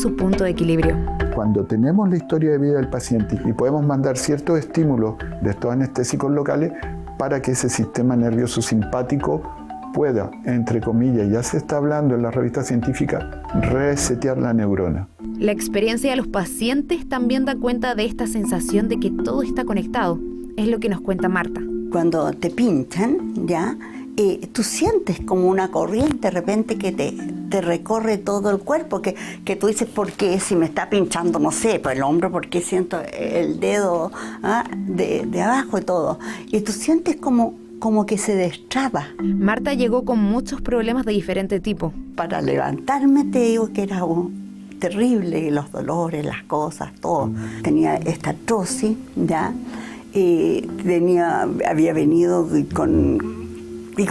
su punto de equilibrio. Cuando tenemos la historia de vida del paciente y podemos mandar ciertos estímulos de estos anestésicos locales para que ese sistema nervioso simpático pueda, entre comillas, ya se está hablando en la revista científica, resetear la neurona. La experiencia de los pacientes también da cuenta de esta sensación de que todo está conectado. Es lo que nos cuenta Marta. Cuando te pinchan, ¿ya? Tú sientes como una corriente de repente que te recorre todo el cuerpo, que tú dices, ¿por qué? Si me está pinchando, no sé, por el hombro, ¿por qué siento el dedo de abajo y todo? Y tú sientes como que se destraba. Marta llegó con muchos problemas de diferente tipo. Para levantarme te digo que era terrible, los dolores, las cosas, todo. Tenía esta artrosis, ¿ya? Había venido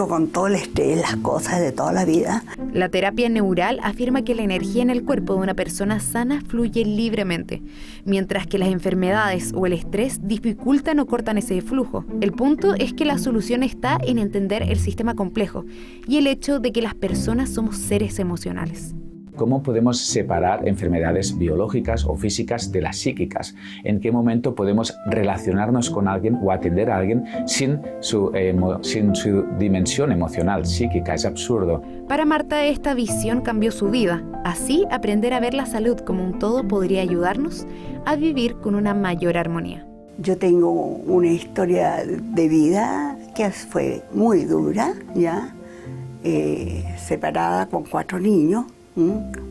con todo el estrés, las cosas de toda la vida. La terapia neural afirma que la energía en el cuerpo de una persona sana fluye libremente, mientras que las enfermedades o el estrés dificultan o cortan ese flujo. El punto es que la solución está en entender el sistema complejo y el hecho de que las personas somos seres emocionales. ¿Cómo podemos separar enfermedades biológicas o físicas de las psíquicas? ¿En qué momento podemos relacionarnos con alguien o atender a alguien sin su dimensión emocional, psíquica? Es absurdo. Para Marta, esta visión cambió su vida. Así, aprender a ver la salud como un todo podría ayudarnos a vivir con una mayor armonía. Yo tengo una historia de vida que fue muy dura, ¿ya? Separada con 4 niños.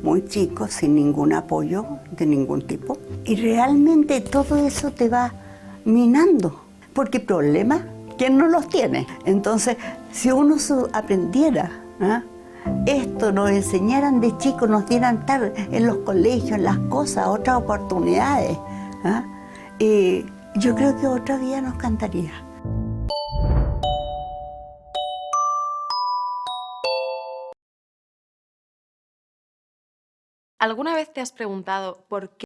Muy chicos, sin ningún apoyo de ningún tipo. Y realmente todo eso te va minando, porque problemas, ¿quién no los tiene? Entonces, si uno aprendiera, esto nos enseñaran de chicos, nos dieran estar en los colegios, en las cosas, otras oportunidades, yo creo que otro día nos cantaría. ¿Alguna vez te has preguntado por qué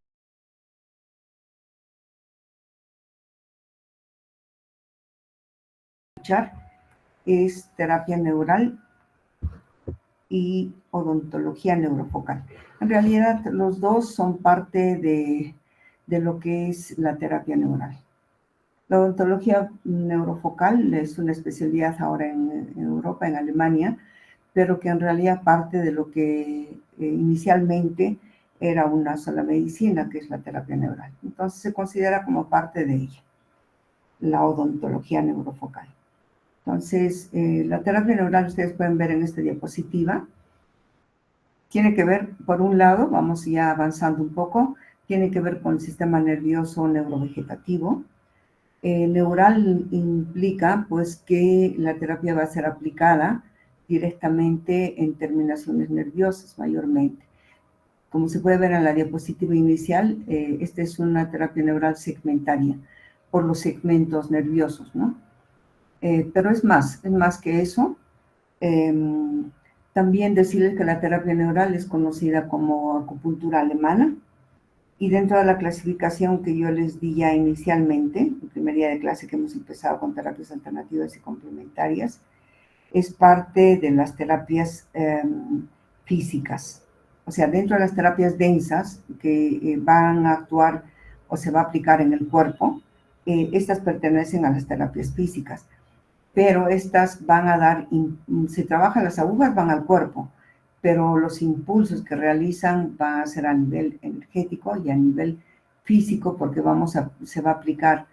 es terapia neural y odontología neurofocal? En realidad, los dos son parte de lo que es la terapia neural. La odontología neurofocal es una especialidad ahora en Europa, en Alemania, pero que en realidad parte de lo que inicialmente era una sola medicina, que es la terapia neural. Entonces se considera como parte de ella, la odontología neurofocal. Entonces, la terapia neural, ustedes pueden ver en esta diapositiva, tiene que ver, por un lado, vamos ya avanzando un poco, tiene que ver con el sistema nervioso neurovegetativo. Neural implica, pues, que la terapia va a ser aplicada directamente en terminaciones nerviosas, mayormente. Como se puede ver en la diapositiva inicial, esta es una terapia neural segmentaria, por los segmentos nerviosos, ¿no? Pero es más que eso. También decirles que la terapia neural es conocida como acupuntura alemana, y dentro de la clasificación que yo les di ya inicialmente, el primer día de clase que hemos empezado con terapias alternativas y complementarias, es parte de las terapias físicas. O sea, dentro de las terapias densas que van a actuar o se va a aplicar en el cuerpo, estas pertenecen a las terapias físicas. Pero estas van a dar, se trabajan las agujas, van al cuerpo, pero los impulsos que realizan van a ser a nivel energético y a nivel físico, porque se va a aplicar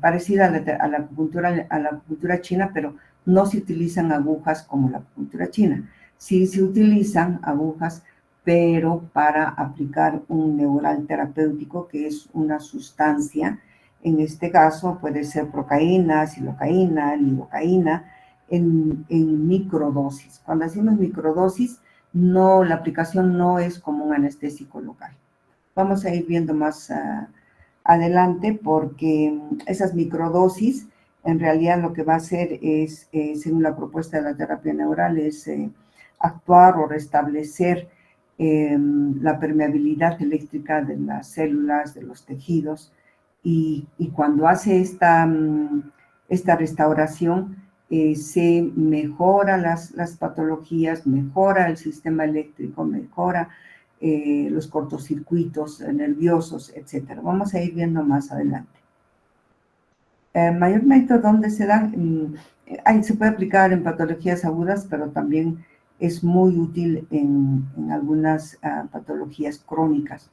parecida a la acupuntura china, pero no se utilizan agujas como la acupuntura china. Sí se utilizan agujas, pero para aplicar un neural terapéutico, que es una sustancia. En este caso puede ser procaína, silocaína, lidocaína, en microdosis. Cuando decimos microdosis, la aplicación no es como un anestésico local. Vamos a ir viendo más adelante, porque esas microdosis en realidad lo que va a hacer es, según la propuesta de la terapia neural, es actuar o restablecer la permeabilidad eléctrica de las células, de los tejidos, y cuando hace esta restauración, se mejora las patologías, mejora el sistema eléctrico, mejora los cortocircuitos nerviosos, etc. Vamos a ir viendo más adelante. Mayormente, ¿dónde se dan? Se puede aplicar en patologías agudas, pero también es muy útil en algunas patologías crónicas.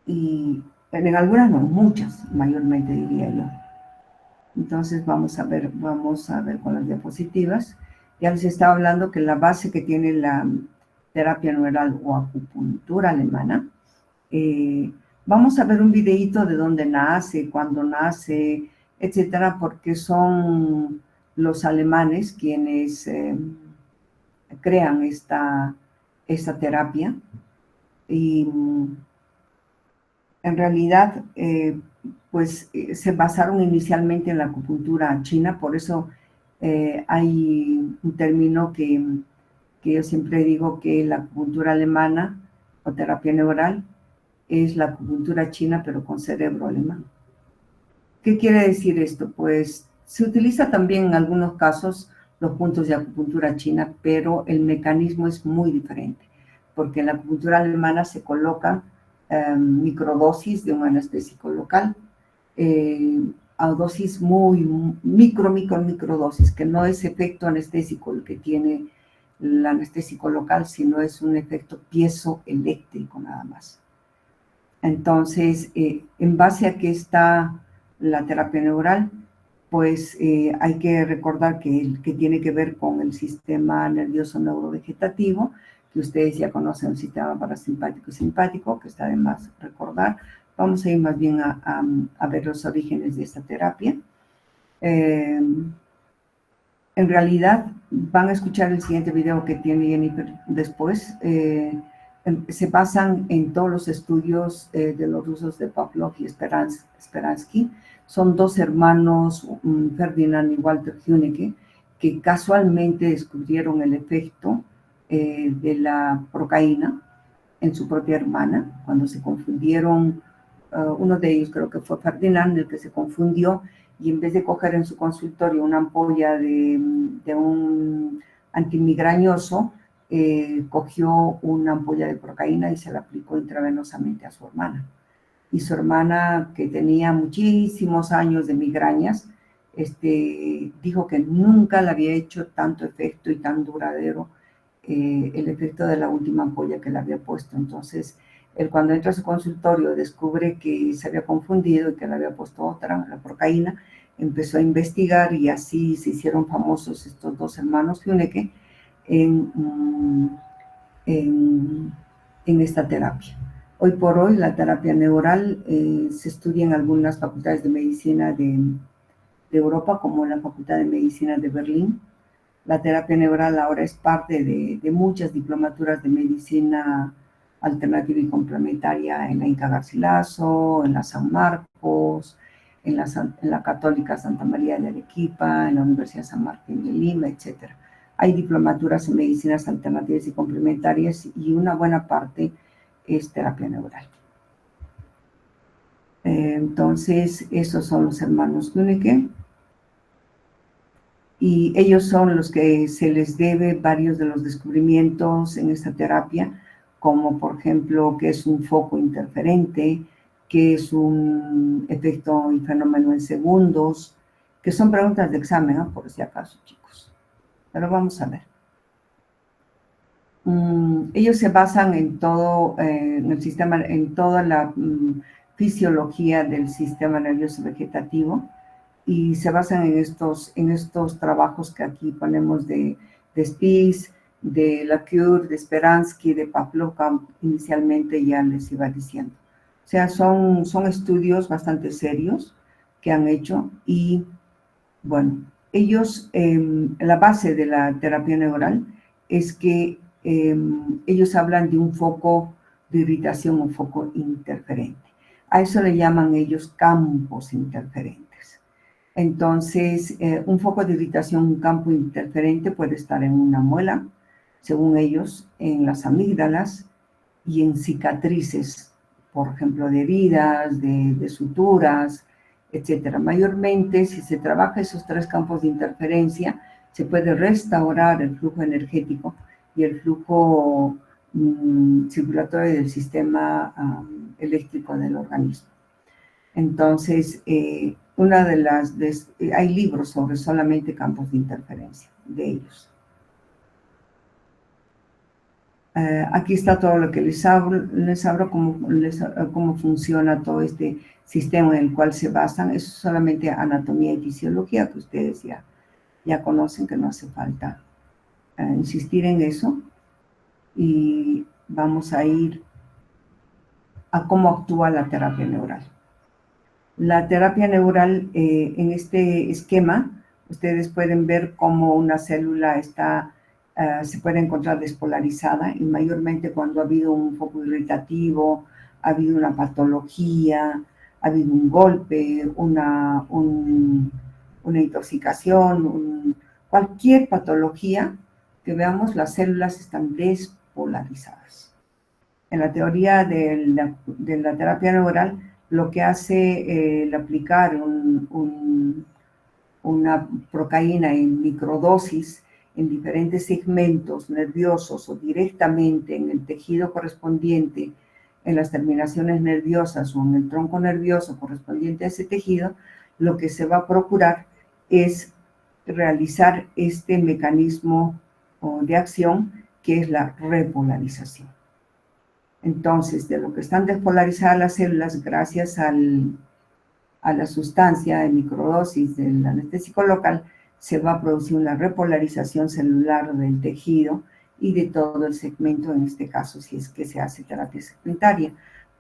Y en algunas no, muchas, mayormente diría yo. Entonces vamos a ver con las diapositivas. Ya les estaba hablando que la base que tiene la terapia neural o acupuntura alemana, vamos a ver un videíto de dónde nace, cuándo nace, etcétera, porque son los alemanes quienes crean esta terapia. Y en realidad, se basaron inicialmente en la acupuntura china, por eso hay un término que yo siempre digo que la acupuntura alemana o terapia neural es la acupuntura china, pero con cerebro alemán. ¿Qué quiere decir esto? Pues se utiliza también en algunos casos los puntos de acupuntura china, pero el mecanismo es muy diferente, porque en la acupuntura alemana se colocan microdosis de un anestésico local, a dosis muy microdosis, que no es efecto anestésico el que tiene el anestésico local, sino es un efecto piezoeléctrico nada más. Entonces, en base a que está la terapia neural, pues hay que recordar que tiene que ver con el sistema nervioso neurovegetativo, que ustedes ya conocen, el sistema parasimpático y simpático, que está de más recordar. Vamos a ir más bien a ver los orígenes de esta terapia. En realidad, van a escuchar el siguiente video que tiene Jennifer después. Se basan en todos los estudios de los rusos de Pavlov y Speransky. Son dos hermanos, Ferdinand y Walter Hünecke, que casualmente descubrieron el efecto de la procaína en su propia hermana, cuando se confundieron. Uno de ellos, creo que fue Ferdinand, el que se confundió, y en vez de coger en su consultorio una ampolla de un antimigrañoso, cogió una ampolla de procaína y se la aplicó intravenosamente a su hermana. Y su hermana, que tenía muchísimos años de migrañas, dijo que nunca le había hecho tanto efecto y tan duradero el efecto de la última ampolla que le había puesto. Entonces, él, cuando entra a su consultorio, descubre que se había confundido y que le había puesto otra, la procaína, empezó a investigar y así se hicieron famosos estos dos hermanos Hünecke en esta terapia. Hoy por hoy la terapia neural se estudia en algunas facultades de medicina de Europa, como la Facultad de Medicina de Berlín. La terapia neural ahora es parte de muchas diplomaturas de medicina alternativa y complementaria en la Inca Garcilaso, en la San Marcos, en la Católica Santa María de Arequipa, en la Universidad San Martín de Lima, etc. Hay diplomaturas en medicinas alternativas y complementarias y una buena parte es terapia neural. Entonces, esos son los hermanos Hünecke. Y ellos son los que se les debe varios de los descubrimientos en esta terapia, como por ejemplo, qué es un foco interferente, qué es un efecto y fenómeno en segundos, que son preguntas de examen, ¿no? Por si acaso, chicos. Pero vamos a ver. Ellos se basan en todo, en el sistema, en toda la fisiología del sistema nervioso vegetativo, y se basan en estos trabajos que aquí ponemos de Spies, de Lacour, de Speransky, de Pavlov, inicialmente ya les iba diciendo. O sea, son estudios bastante serios que han hecho y, bueno, ellos, la base de la terapia neural es que ellos hablan de un foco de irritación, un foco interferente. A eso le llaman ellos campos interferentes. Entonces, un foco de irritación, un campo interferente puede estar en una muela, según ellos, en las amígdalas y en cicatrices, por ejemplo, de heridas, de suturas, etc. Mayormente, si se trabaja esos tres campos de interferencia, se puede restaurar el flujo energético y el flujo circulatorio del sistema eléctrico del organismo. Entonces, hay libros sobre solamente campos de interferencia de ellos. Aquí está todo lo que les hablo cómo funciona todo este sistema en el cual se basan. Eso es solamente anatomía y fisiología que ustedes ya conocen, que no hace falta insistir en eso. Y vamos a ir a cómo actúa la terapia neural. La terapia neural, en este esquema, ustedes pueden ver cómo una célula se puede encontrar despolarizada, y mayormente cuando ha habido un foco irritativo, ha habido una patología, ha habido un golpe, una intoxicación, cualquier patología que veamos, las células están despolarizadas. En la teoría de la terapia neural, lo que hace el aplicar una procaína en microdosis en diferentes segmentos nerviosos o directamente en el tejido correspondiente, en las terminaciones nerviosas o en el tronco nervioso correspondiente a ese tejido, lo que se va a procurar es realizar este mecanismo de acción que es la repolarización. Entonces, de lo que están despolarizadas las células, gracias a la sustancia de microdosis del anestésico local, se va a producir una repolarización celular del tejido y de todo el segmento, en este caso, si es que se hace terapia segmentaria,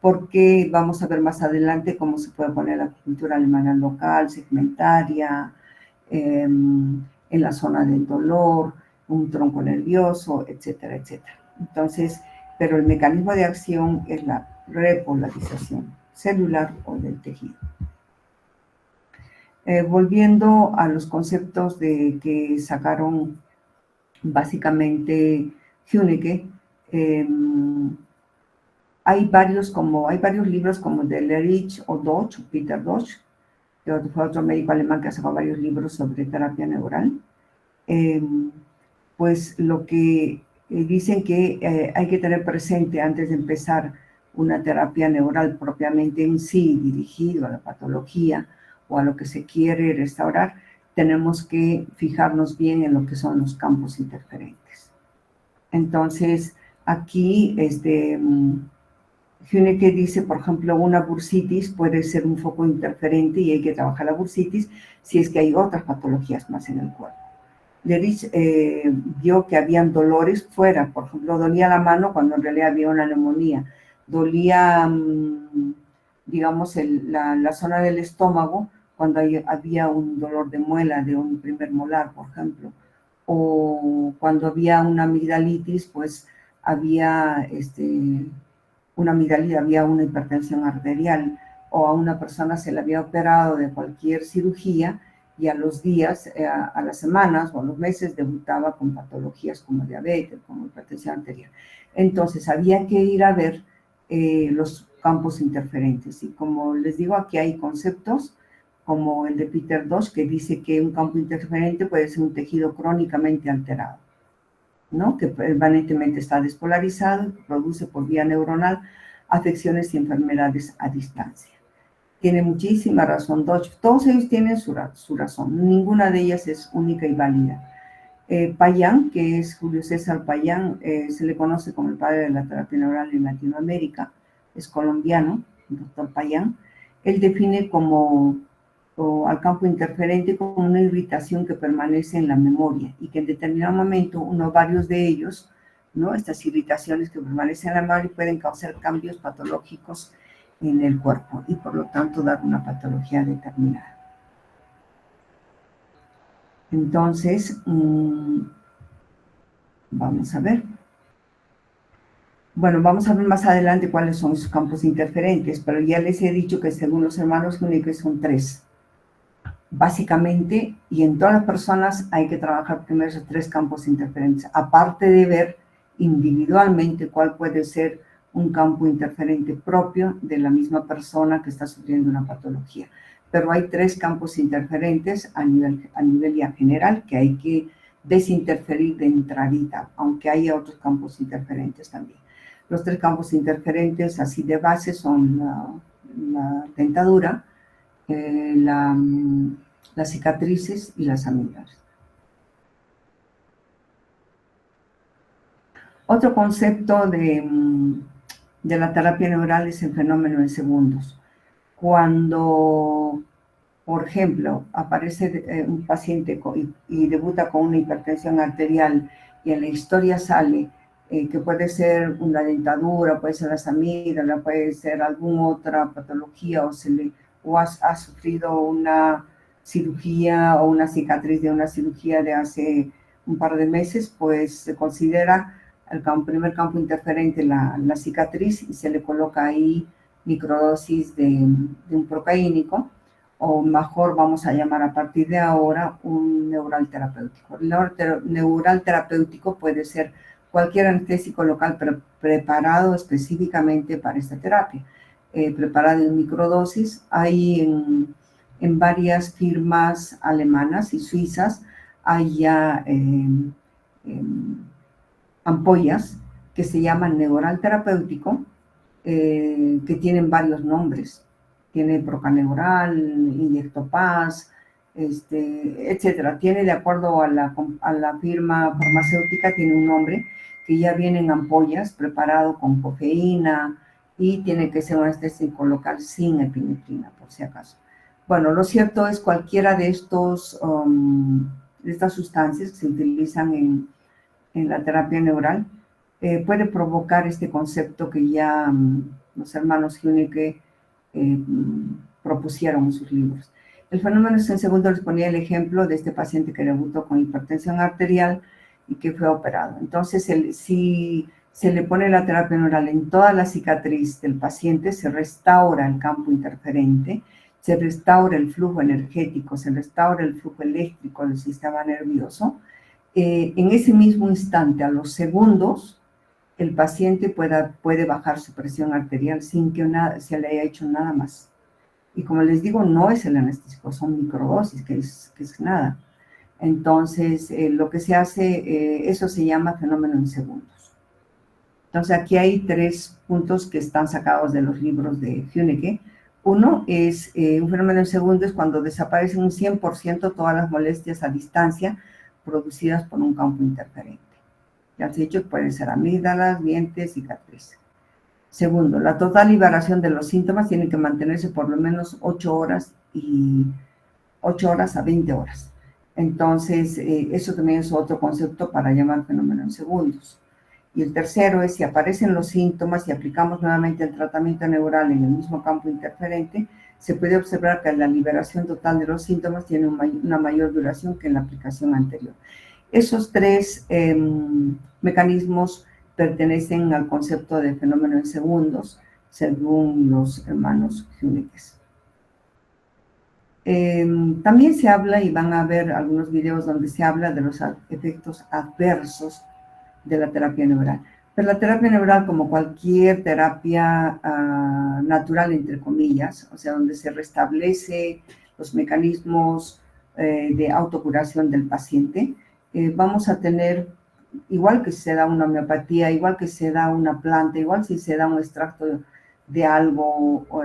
porque vamos a ver más adelante cómo se puede poner la acupuntura alemana local, segmentaria, en la zona del dolor, un tronco nervioso, etcétera, etcétera. Entonces, pero el mecanismo de acción es la repolarización celular o del tejido. Volviendo a los conceptos que sacaron básicamente Hünecke, hay varios libros como de Lerich o Deutsch, Peter Deutsch, que fue otro médico alemán que ha sacado varios libros sobre terapia neural. Pues lo que dicen que hay que tener presente antes de empezar una terapia neural propiamente en sí, dirigido a la patología o a lo que se quiere restaurar, tenemos que fijarnos bien en lo que son los campos interferentes. Entonces, aquí Hünecke dice, por ejemplo, una bursitis puede ser un foco interferente y hay que trabajar la bursitis si es que hay otras patologías más en el cuerpo. Lerich vio que habían dolores fuera, por ejemplo, dolía la mano cuando en realidad había una neumonía, dolía, digamos, la zona del estómago cuando había un dolor de muela, de un primer molar, por ejemplo, o cuando había una amigdalitis, pues había una amigdalitis, había una hipertensión arterial, o a una persona se le había operado de cualquier cirugía y a los días, a las semanas o a los meses debutaba con patologías como diabetes, como hipertensión arterial. Entonces había que ir a ver los campos interferentes, y como les digo, aquí hay conceptos como el de Peter Deutsch, que dice que un campo interferente puede ser un tejido crónicamente alterado, ¿no? Que permanentemente está despolarizado, que produce por vía neuronal afecciones y enfermedades a distancia. Tiene muchísima razón Deutsch. Todos ellos tienen su razón. Ninguna de ellas es única y válida. Payán, que es Julio César Payán, se le conoce como el padre de la terapia neural en Latinoamérica, es colombiano, el doctor Payán. Él define al campo interferente como una irritación que permanece en la memoria y que en determinado momento varios de ellos, ¿no? Estas irritaciones que permanecen en la memoria pueden causar cambios patológicos en el cuerpo y por lo tanto dar una patología determinada. Entonces, vamos a ver. Bueno, vamos a ver más adelante cuáles son esos campos interferentes, pero ya les he dicho que según los hermanos Hünecke son 3. Básicamente, y en todas las personas hay que trabajar primero esos 3 campos interferentes, aparte de ver individualmente cuál puede ser un campo interferente propio de la misma persona que está sufriendo una patología. Pero hay 3 campos interferentes a nivel ya general que hay que desinterferir de entradita, aunque haya otros campos interferentes también. Los 3 campos interferentes así de base son la dentadura, las cicatrices y las amígdalas. Otro concepto de la terapia neural es el fenómeno en segundos. Cuando, por ejemplo, aparece un paciente y debuta con una hipertensión arterial y en la historia sale que puede ser una dentadura, puede ser las amígdalas, puede ser alguna otra patología o ha sufrido una cirugía o una cicatriz de una cirugía de hace un par de meses, pues se considera el primer campo interferente la cicatriz y se le coloca ahí microdosis de un procaínico, o mejor vamos a llamar a partir de ahora un neural terapéutico. El neural terapéutico puede ser cualquier anestésico local preparado específicamente para esta terapia, preparado en microdosis. Hay en varias firmas alemanas y suizas, hay ya ampollas que se llaman neural terapéutico, que tienen varios nombres. Tiene Procaneural, Inyectopaz, etcétera. Tiene, de acuerdo a la firma farmacéutica, tiene un nombre que ya viene en ampollas, preparado con cafeína, y tiene que ser un anestésico local sin epinefrina, por si acaso. Bueno, lo cierto es cualquiera de estas sustancias que se utilizan en la terapia neural puede provocar este concepto que ya los hermanos Huennecke propusieron en sus libros. El fenómeno en segundo les ponía el ejemplo de este paciente que debutó con hipertensión arterial y que fue operado. Entonces, si se le pone la terapia neural en toda la cicatriz del paciente, se restaura el campo interferente, se restaura el flujo energético, se restaura el flujo eléctrico del sistema nervioso. En ese mismo instante, a los segundos, el paciente puede bajar su presión arterial sin que se le haya hecho nada más. Y como les digo, no es el anestésico, son microdosis, que es nada. Entonces, lo que se hace, eso se llama fenómeno en segundos. Entonces, aquí hay 3 puntos que están sacados de los libros de Huennecke. Uno es un fenómeno en segundos cuando desaparecen un 100% todas las molestias a distancia producidas por un campo interferente. Ya se ha dicho que pueden ser amígdalas, dientes, cicatrices. Segundo, la total liberación de los síntomas tiene que mantenerse por lo menos 8 horas a 20 horas. Entonces, eso también es otro concepto para llamar fenómeno en segundos. Y el tercero es si aparecen los síntomas y aplicamos nuevamente el tratamiento neural en el mismo campo interferente, se puede observar que la liberación total de los síntomas tiene una mayor duración que en la aplicación anterior. Esos 3 mecanismos pertenecen al concepto de fenómeno en segundos, según los hermanos Huennecke. También se habla, y van a ver algunos videos donde se habla de los efectos adversos de la terapia neural. Pero la terapia neural, como cualquier terapia natural, entre comillas, o sea, donde se restablece los mecanismos de autocuración del paciente, vamos a tener, igual que se da una homeopatía, igual que se da una planta, igual si se da un extracto de algo, o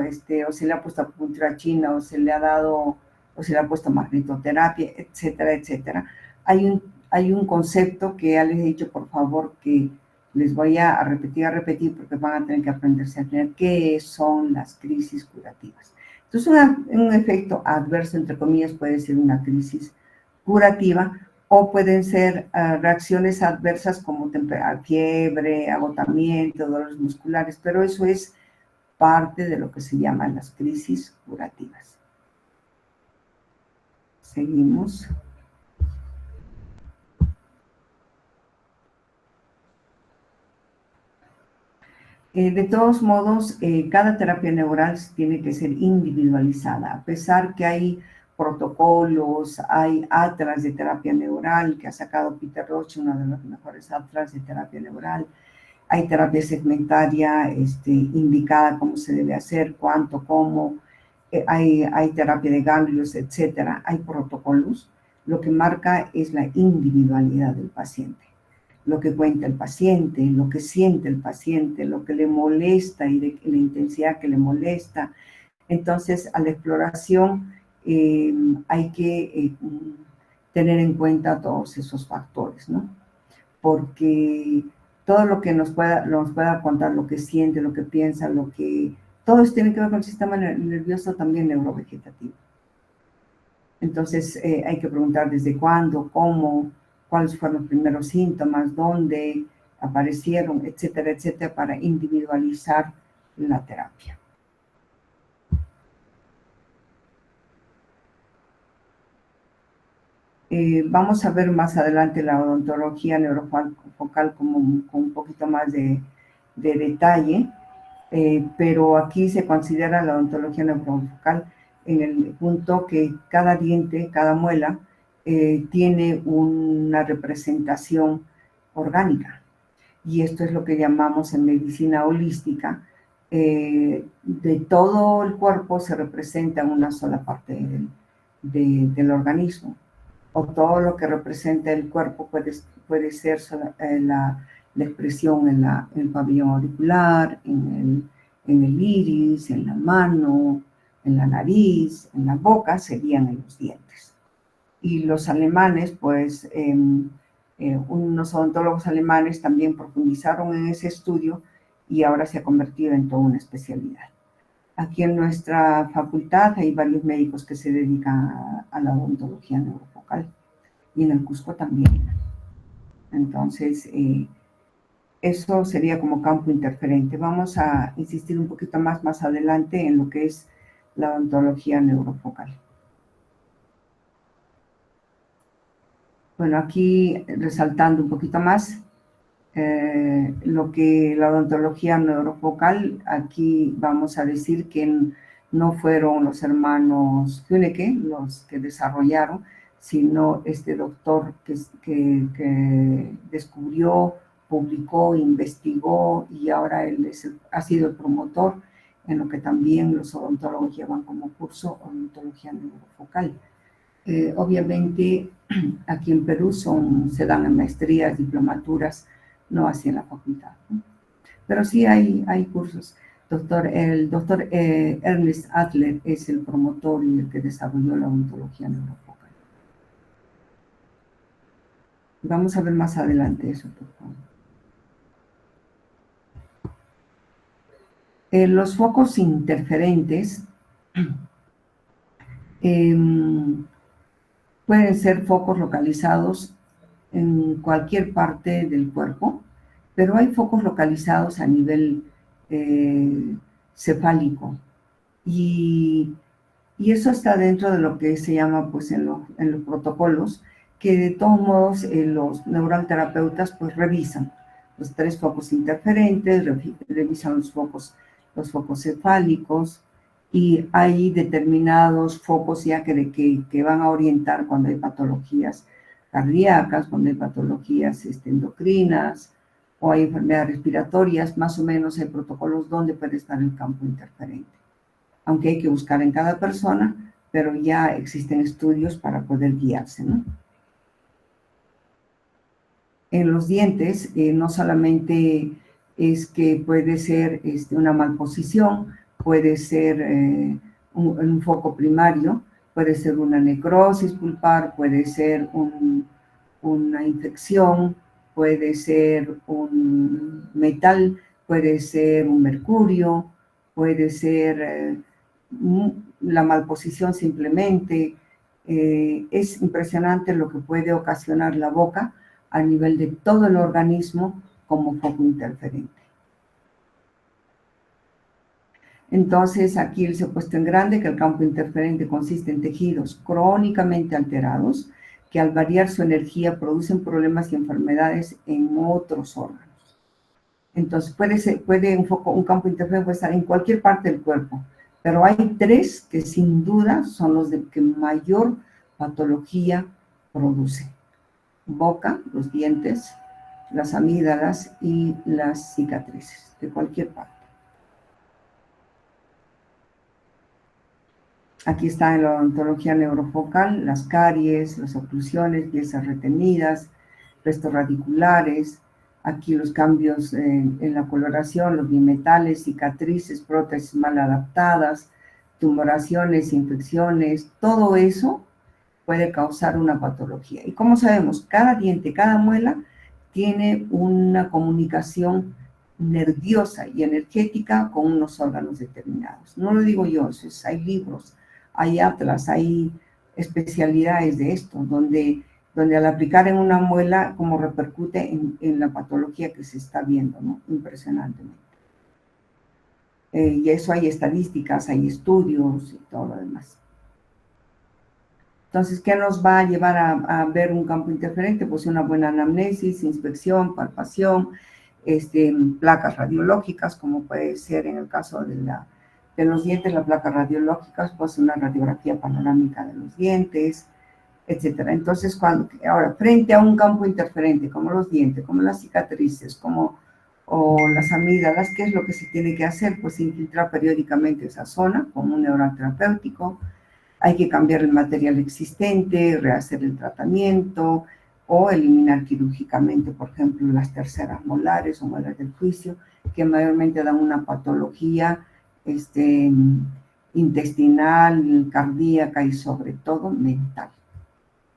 se le ha puesto acupuntura china, o se le ha puesto magnetoterapia, etcétera, etcétera. Hay un concepto que ya les he dicho, por favor, que les voy a repetir, porque van a tener que aprenderse a tener qué son las crisis curativas. Entonces, un efecto adverso, entre comillas, puede ser una crisis curativa, o pueden ser reacciones adversas como fiebre, agotamiento, dolores musculares, pero eso es parte de lo que se llaman las crisis curativas. Seguimos. De todos modos, cada terapia neural tiene que ser individualizada, a pesar que hay protocolos, hay atlas de terapia neural que ha sacado Peter Roche, uno de los mejores atlas de terapia neural. Hay terapia segmentaria indicada cómo se debe hacer, cuánto, cómo. Hay terapia de ganglios, etcétera. Hay protocolos. lo que marca es la individualidad del paciente. Lo que cuenta el paciente, lo que siente el paciente, lo que le molesta y de la intensidad que le molesta. Entonces, a la exploración hay que tener en cuenta todos esos factores, ¿no? Porque todo lo que nos pueda contar, lo que siente, lo que piensa, todo eso tiene que ver con el sistema nervioso también neurovegetativo. Entonces, hay que preguntar desde cuándo, cómo, cuáles fueron los primeros síntomas, dónde aparecieron, etcétera, etcétera, para individualizar la terapia. Vamos a ver más adelante la odontología neurofocal con un poquito más de detalle, pero aquí se considera la odontología neurofocal en el punto que cada diente, cada muela, tiene una representación orgánica. Y esto es lo que llamamos en medicina holística. De todo el cuerpo se representa una sola parte del organismo. O todo lo que representa el cuerpo puede ser la expresión en el pabellón auricular, en el iris, en la mano, en la nariz, en la boca, serían en los dientes. Y los alemanes, pues, unos odontólogos alemanes también profundizaron en ese estudio y ahora se ha convertido en toda una especialidad. Aquí en nuestra facultad hay varios médicos que se dedican a la odontología neurofocal y en el Cusco también. Entonces, eso sería como campo interferente. Vamos a insistir un poquito más adelante en lo que es la odontología neurofocal. Bueno, aquí resaltando un poquito más lo que la odontología neurofocal, aquí vamos a decir que no fueron los hermanos Künneke los que desarrollaron, sino este doctor que descubrió, publicó, investigó y ahora él ha sido el promotor en lo que también los odontólogos llevan como curso odontología neurofocal. Obviamente aquí en Perú se dan en maestrías, diplomaturas, no así en la facultad, ¿no? Pero sí hay cursos. El doctor Ernest Adler es el promotor y el que desarrolló la odontología neurofocal. Vamos a ver más adelante eso, por favor. Los focos interferentes pueden ser focos localizados en cualquier parte del cuerpo, pero hay focos localizados a nivel cefálico. Y eso está dentro de lo que se llama, pues, en los protocolos, que de todos modos los neuroterapeutas pues revisan los 3 focos interferentes, revisan los focos cefálicos, y hay determinados focos ya que van a orientar cuando hay patologías cardíacas, cuando hay patologías endocrinas o hay enfermedades respiratorias, más o menos hay protocolos donde puede estar el campo interferente. Aunque hay que buscar en cada persona, pero ya existen estudios para poder guiarse, ¿no? En los dientes, no solamente es que puede ser una malposición, puede ser un foco primario, puede ser una necrosis pulpar, puede ser una infección, puede ser un metal, puede ser un mercurio, puede ser la malposición simplemente. Es impresionante lo que puede ocasionar la boca a nivel de todo el organismo como foco interferente. Entonces, aquí se ha puesto en grande que el campo interferente consiste en tejidos crónicamente alterados que al variar su energía producen problemas y enfermedades en otros órganos. Entonces, un campo interferente puede estar en cualquier parte del cuerpo, pero hay 3 que sin duda son los que mayor patología producen: boca, los dientes, las amígdalas y las cicatrices de cualquier parte. Aquí está en la odontología neurofocal, las caries, las oclusiones, piezas retenidas, restos radiculares. Aquí los cambios en la coloración, los bimetales, cicatrices, prótesis mal adaptadas, tumoraciones, infecciones, todo eso puede causar una patología. ¿Y cómo sabemos? Cada diente, cada muela tiene una comunicación nerviosa y energética con unos órganos determinados. No lo digo yo, hay libros, hay atlas, hay especialidades de esto, donde al aplicar en una muela, como repercute en la patología que se está viendo, ¿no? Impresionantemente. Y eso hay estadísticas, hay estudios y todo lo demás. Entonces, ¿qué nos va a llevar a ver un campo interferente? Pues una buena anamnesis, inspección, palpación, placas radiológicas, como puede ser en el caso de los dientes, las placas radiológicas, pues una radiografía panorámica de los dientes, etcétera. Entonces, ahora, frente a un campo interferente, como los dientes, como las cicatrices, o las amígdalas, ¿qué es lo que se tiene que hacer? Pues infiltrar periódicamente esa zona con un neural terapéutico. Hay que cambiar el material existente, rehacer el tratamiento o eliminar quirúrgicamente, por ejemplo, las terceras molares o muelas del juicio, que mayormente dan una patología intestinal, cardíaca y sobre todo mental,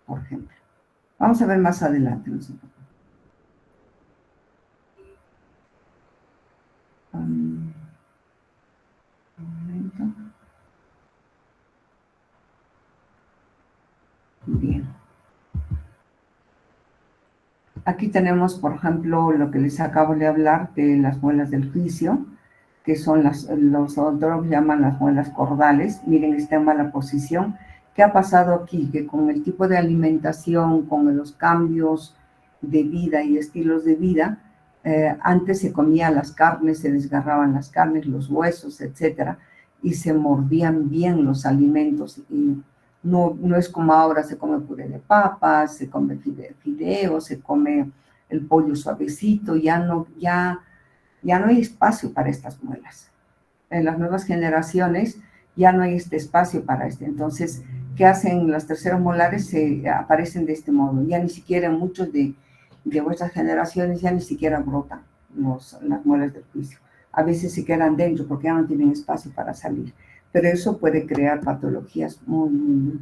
por ejemplo. Vamos a ver más adelante. Un momento. Bien. Aquí tenemos, por ejemplo, lo que les acabo de hablar de las muelas del juicio, que son los odontólogos llaman las muelas cordales. Miren, está en mala posición. ¿Qué ha pasado aquí? Que con el tipo de alimentación, con los cambios de vida y estilos de vida, antes se comía las carnes, se desgarraban las carnes, los huesos, etcétera, y se mordían bien los alimentos. Y no es como ahora, se come puré de papas, se come fideo, se come el pollo suavecito, ya no hay espacio para estas muelas. En las nuevas generaciones ya no hay este espacio para Entonces, ¿qué hacen las terceros molares? Aparecen de este modo. Ya ni siquiera muchos de vuestras generaciones ya ni siquiera brotan las muelas del juicio. A veces se quedan dentro porque ya no tienen espacio para salir. Pero eso puede crear patologías muy, muy,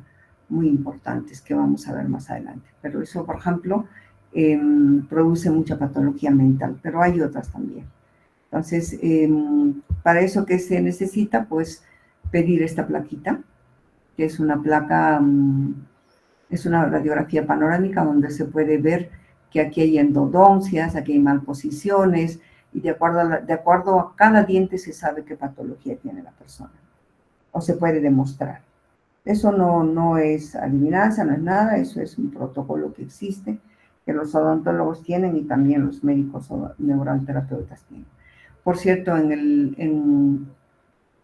muy importantes que vamos a ver más adelante. Pero eso, por ejemplo, produce mucha patología mental, pero hay otras también. Entonces, para eso, ¿qué se necesita? Pues pedir esta plaquita, que es una placa, es una radiografía panorámica donde se puede ver que aquí hay endodoncias, aquí hay malposiciones, y de acuerdo a cada diente se sabe qué patología tiene la persona, o se puede demostrar. Eso no es adivinanza, no es nada, eso es un protocolo que existe, que los odontólogos tienen y también los médicos o neuralterapeutas tienen. Por cierto, en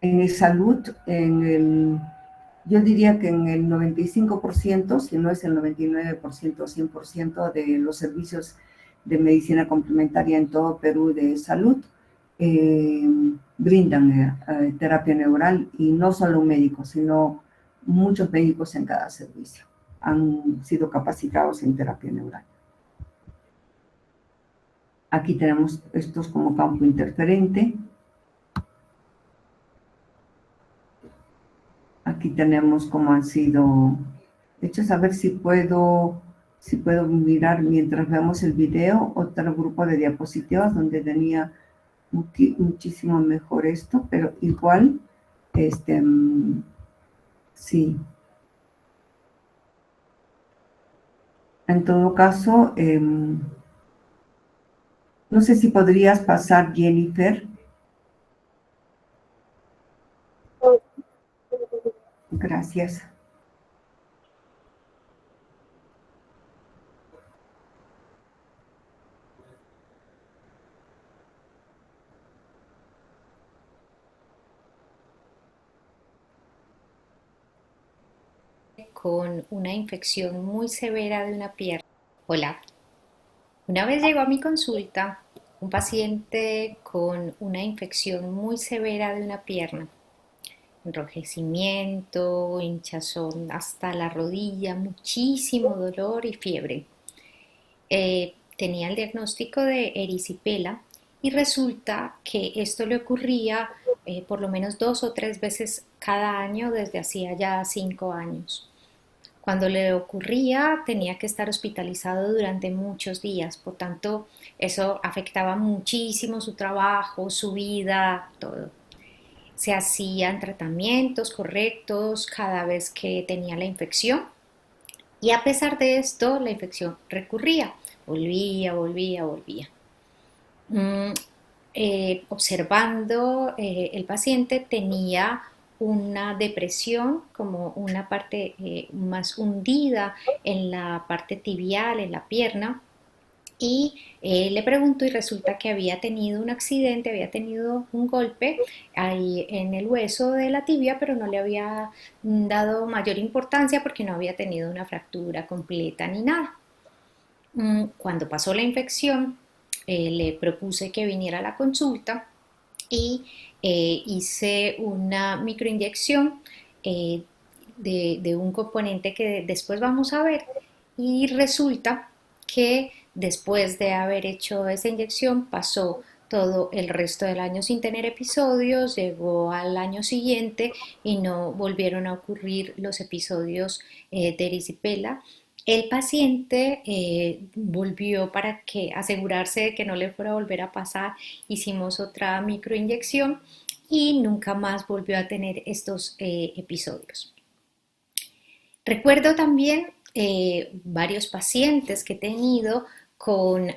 el salud, yo diría que en el 95%, si no es el 99%, 100% de los servicios de medicina complementaria en todo Perú de salud brindan terapia neural, y no solo un médico, sino muchos médicos en cada servicio han sido capacitados en terapia neural. Aquí tenemos estos como campo interferente. Aquí tenemos cómo han sido hechos. A ver si puedo mirar mientras vemos el video otro grupo de diapositivas donde tenía muchísimo mejor esto, pero igual, sí. En todo caso, no sé si podrías pasar, Jennifer. Gracias. Con una infección muy severa de una pierna. Hola. Una vez llegó a mi consulta un paciente con una infección muy severa de una pierna. enrojecimiento, hinchazón hasta la rodilla, muchísimo dolor y fiebre. Tenía el diagnóstico de erisipela y resulta que esto le ocurría por lo menos 2 o 3 veces cada año desde hacía ya 5 años. Cuando le ocurría tenía que estar hospitalizado durante muchos días, por tanto eso afectaba muchísimo su trabajo, su vida, todo. Se hacían tratamientos correctos cada vez que tenía la infección y a pesar de esto la infección recurría, volvía. Mm, Observando, el paciente tenía una depresión, como una parte más hundida en la parte tibial, en la pierna, y le pregunto y resulta que había tenido un accidente, había tenido un golpe ahí en el hueso de la tibia, pero no le había dado mayor importancia porque no había tenido una fractura completa ni nada. Cuando pasó la infección, le propuse que viniera a la consulta y hice una microinyección de un componente que después vamos a ver y resulta que después de haber hecho esa inyección pasó todo el resto del año sin tener episodios, llegó al año siguiente y no volvieron a ocurrir los episodios de erisipela. El paciente volvió para que asegurarse de que no le fuera a volver a pasar, hicimos otra microinyección y nunca más volvió a tener estos episodios. Recuerdo también varios pacientes que he tenido con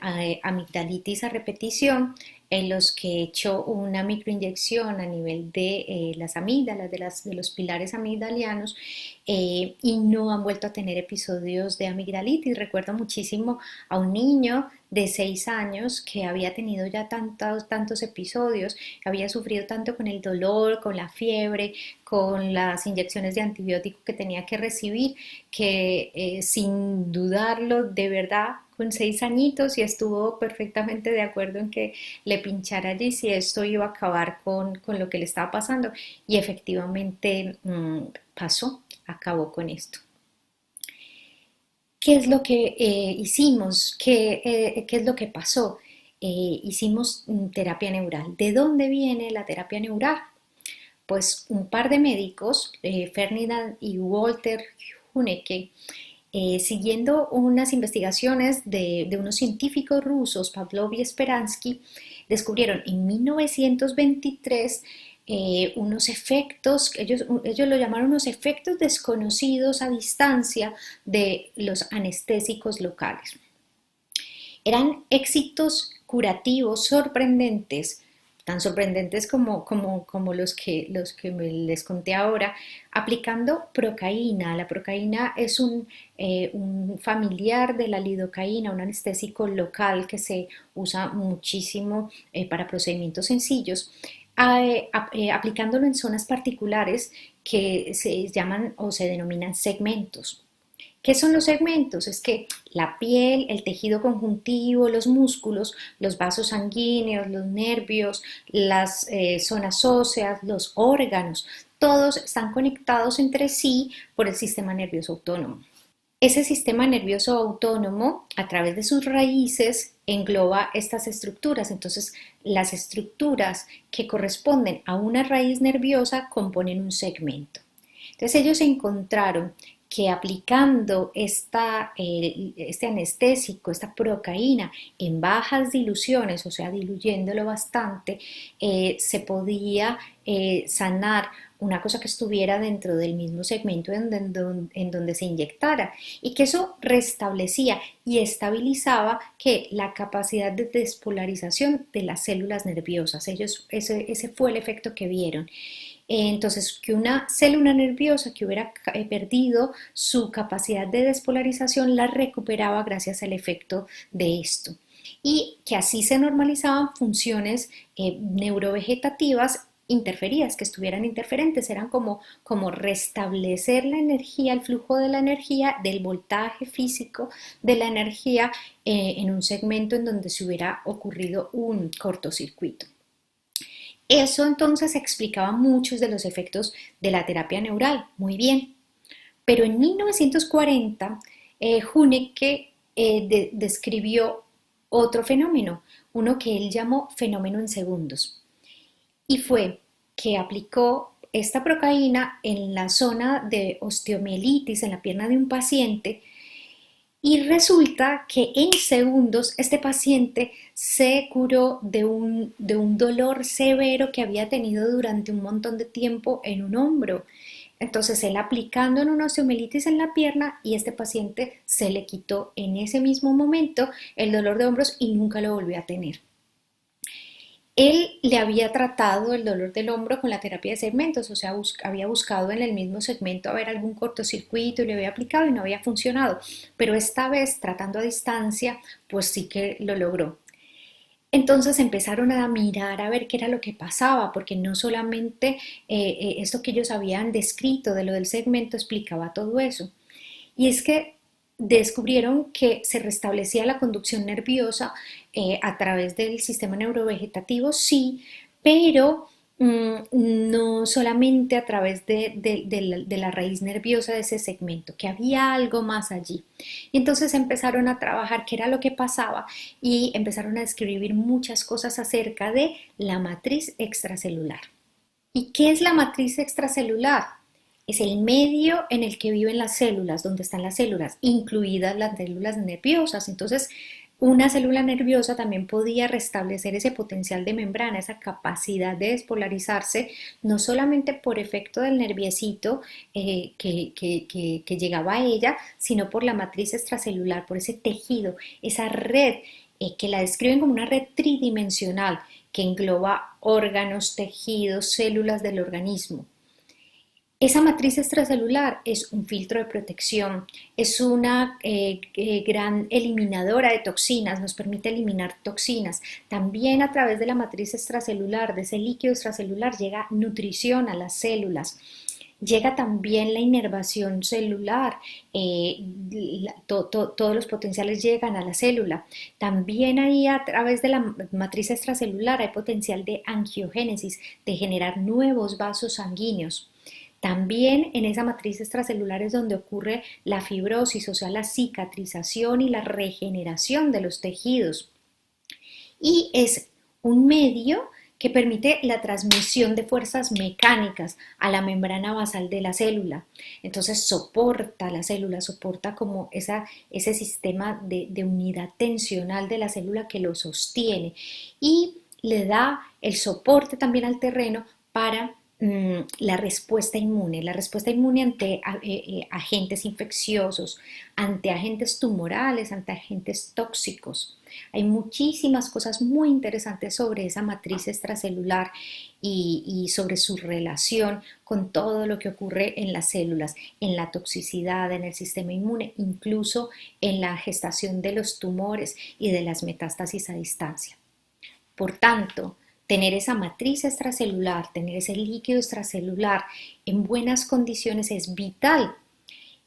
amigdalitis a repetición en los que he hecho una microinyección a nivel de las amígdalas, de los pilares amigdalianos y no han vuelto a tener episodios de amigdalitis. Recuerdo muchísimo a un niño de 6 años que había tenido ya tantos episodios, había sufrido tanto con el dolor, con la fiebre, con las inyecciones de antibiótico que tenía que recibir, que sin dudarlo, de verdad, con 6 añitos y estuvo perfectamente de acuerdo en que le pinchara allí si esto iba a acabar con lo que le estaba pasando y efectivamente pasó, acabó con esto. ¿Qué es lo que hicimos? ¿Qué es lo que pasó? Hicimos terapia neural. ¿De dónde viene la terapia neural? Pues un par de médicos, Ferdinand y Walter Huneke, siguiendo unas investigaciones de unos científicos rusos, Pavlov y Speransky, descubrieron en 1923 unos efectos, ellos lo llamaron unos efectos desconocidos a distancia de los anestésicos locales. Eran éxitos curativos sorprendentes, tan sorprendentes como los que les conté ahora, aplicando procaína. La procaína es un familiar de la lidocaína, un anestésico local que se usa muchísimo para procedimientos sencillos, aplicándolo en zonas particulares que se llaman o se denominan segmentos. ¿Qué son los segmentos? Es que la piel, el tejido conjuntivo, los músculos, los vasos sanguíneos, los nervios, las zonas óseas, los órganos, todos están conectados entre sí por el sistema nervioso autónomo. Ese sistema nervioso autónomo, a través de sus raíces, engloba estas estructuras. Entonces, las estructuras que corresponden a una raíz nerviosa componen un segmento. Entonces, ellos encontraron que aplicando este anestésico, esta procaína, en bajas diluciones, o sea, diluyéndolo bastante, se podía sanar una cosa que estuviera dentro del mismo segmento en donde se inyectara y que eso restablecía y estabilizaba la capacidad de despolarización de las células nerviosas. Ese fue el efecto que vieron. Entonces, que una célula nerviosa que hubiera perdido su capacidad de despolarización la recuperaba gracias al efecto de esto. Y que así se normalizaban funciones neurovegetativas interferidas, que estuvieran interferentes, eran como restablecer la energía, el flujo de la energía, del voltaje físico de la energía en un segmento en donde se hubiera ocurrido un cortocircuito. Eso entonces explicaba muchos de los efectos de la terapia neural, muy bien. Pero en 1940, Huneke describió otro fenómeno, uno que él llamó fenómeno en segundos. Y fue que aplicó esta procaína en la zona de osteomielitis en la pierna de un paciente y resulta que en segundos este paciente se curó de un dolor severo que había tenido durante un montón de tiempo en un hombro. Entonces él aplicando en una osteomielitis en la pierna y este paciente se le quitó en ese mismo momento el dolor de hombros y nunca lo volvió a tener. Él le había tratado el dolor del hombro con la terapia de segmentos, o sea, había buscado en el mismo segmento a ver algún cortocircuito y le había aplicado y no había funcionado, pero esta vez tratando a distancia, pues sí que lo logró. Entonces empezaron a mirar a ver qué era lo que pasaba, porque no solamente esto que ellos habían descrito de lo del segmento explicaba todo eso. Y es que descubrieron que se restablecía la conducción nerviosa a través del sistema neurovegetativo, sí, pero no solamente a través de la raíz nerviosa de ese segmento, que había algo más allí. Y entonces empezaron a trabajar qué era lo que pasaba y empezaron a describir muchas cosas acerca de la matriz extracelular. ¿Y qué es la matriz extracelular? Es el medio en el que viven las células, donde están las células, incluidas las células nerviosas. Entonces, una célula nerviosa también podía restablecer ese potencial de membrana, esa capacidad de despolarizarse, no solamente por efecto del nerviecito que llegaba a ella, sino por la matriz extracelular, por ese tejido, esa red que la describen como una red tridimensional que engloba órganos, tejidos, células del organismo. Esa matriz extracelular es un filtro de protección, es una gran eliminadora de toxinas, nos permite eliminar toxinas. También a través de la matriz extracelular, de ese líquido extracelular, llega nutrición a las células. Llega también la inervación celular, todos los potenciales llegan a la célula. También ahí a través de la matriz extracelular hay potencial de angiogénesis, de generar nuevos vasos sanguíneos. También en esa matriz extracelular es donde ocurre la fibrosis, o sea, la cicatrización y la regeneración de los tejidos. Y es un medio que permite la transmisión de fuerzas mecánicas a la membrana basal de la célula. Entonces soporta la célula, soporta como ese sistema de unidad tensional de la célula que lo sostiene y le da el soporte también al terreno para la respuesta inmune ante agentes infecciosos, ante agentes tumorales, ante agentes tóxicos. Hay muchísimas cosas muy interesantes sobre esa matriz extracelular y sobre su relación con todo lo que ocurre en las células, en la toxicidad, en el sistema inmune, incluso en la gestación de los tumores y de las metástasis a distancia. Por tanto, tener esa matriz extracelular, tener ese líquido extracelular en buenas condiciones es vital.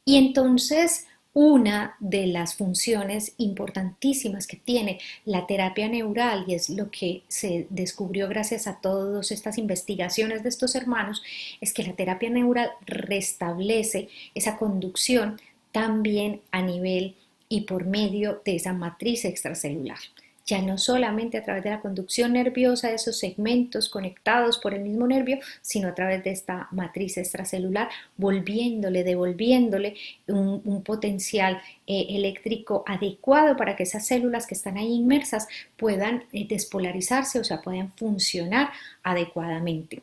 Y entonces una de las funciones importantísimas que tiene la terapia neural, y es lo que se descubrió gracias a todas estas investigaciones de estos hermanos, es que la terapia neural restablece esa conducción también a nivel y por medio de esa matriz extracelular. Ya no solamente a través de la conducción nerviosa de esos segmentos conectados por el mismo nervio, sino a través de esta matriz extracelular, devolviéndole un potencial eléctrico adecuado para que esas células que están ahí inmersas puedan despolarizarse, o sea, puedan funcionar adecuadamente.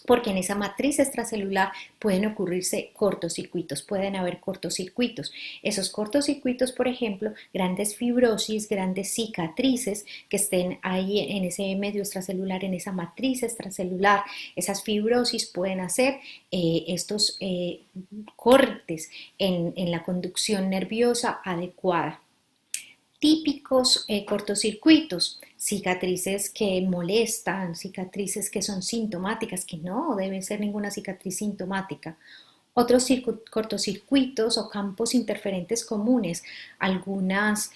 Porque en esa matriz extracelular pueden ocurrirse cortocircuitos, pueden haber cortocircuitos. Esos cortocircuitos, por ejemplo, grandes fibrosis, grandes cicatrices que estén ahí en ese medio extracelular, en esa matriz extracelular, esas fibrosis pueden hacer estos cortes en la conducción nerviosa adecuada. Típicos cortocircuitos, cicatrices que molestan, cicatrices que son sintomáticas, que no debe ser ninguna cicatriz sintomática. Otros cortocircuitos o campos interferentes comunes, algunas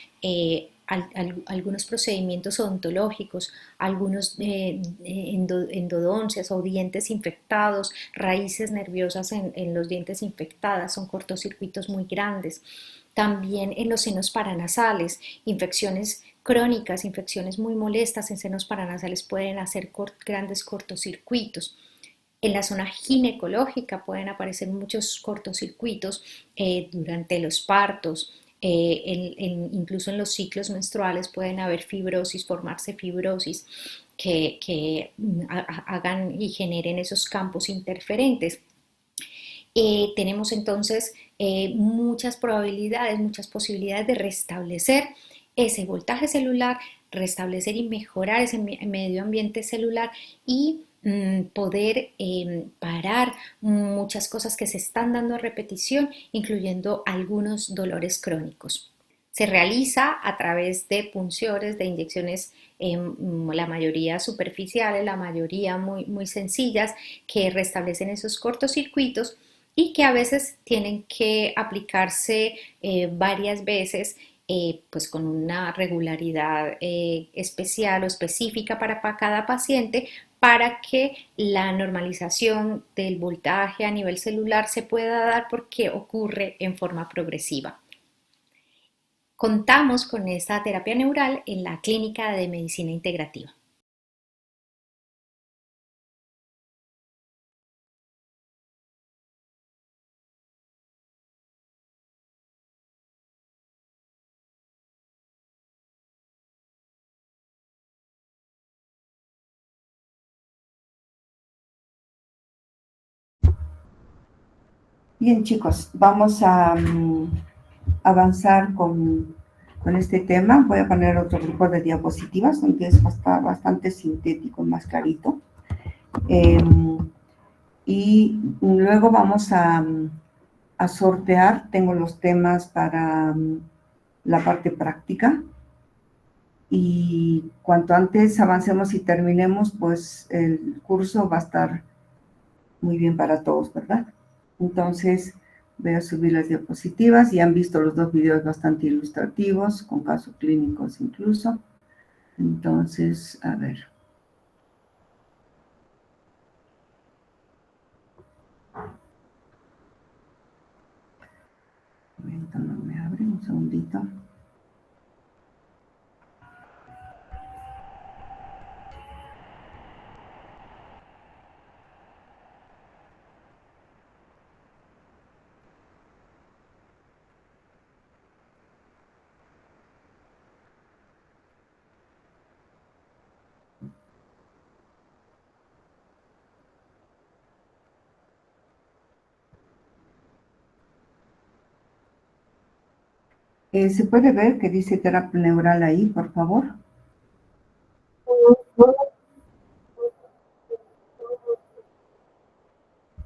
algunos procedimientos odontológicos, algunos endodoncias o dientes infectados, raíces nerviosas en los dientes infectadas, son cortocircuitos muy grandes. También en los senos paranasales, infecciones crónicas, infecciones muy molestas en senos paranasales pueden hacer grandes cortocircuitos. En la zona ginecológica pueden aparecer muchos cortocircuitos durante los partos, incluso en los ciclos menstruales pueden haber fibrosis, formarse fibrosis que hagan y generen esos campos interferentes. Tenemos entonces muchas probabilidades, muchas posibilidades de restablecer ese voltaje celular, restablecer y mejorar ese medio ambiente celular y poder parar muchas cosas que se están dando a repetición, incluyendo algunos dolores crónicos. Se realiza a través de punciones, de inyecciones, la mayoría superficiales, la mayoría muy, muy sencillas, que restablecen esos cortocircuitos y que a veces tienen que aplicarse varias veces, pues con una regularidad especial o específica para cada paciente, para que la normalización del voltaje a nivel celular se pueda dar, porque ocurre en forma progresiva. Contamos con esta terapia neural en la Clínica de Medicina Integrativa. Bien, chicos, vamos a avanzar con este tema. Voy a poner otro grupo de diapositivas donde es bastante sintético, más clarito. Y luego vamos a sortear. Tengo los temas para la parte práctica. Y cuanto antes avancemos y terminemos, pues el curso va a estar muy bien para todos, ¿verdad? Entonces, voy a subir las diapositivas. Ya han visto los dos videos bastante ilustrativos, con casos clínicos incluso. Entonces, a ver. Un momento, no me abre, un segundito. ¿Se puede ver que dice terapia neural ahí, por favor?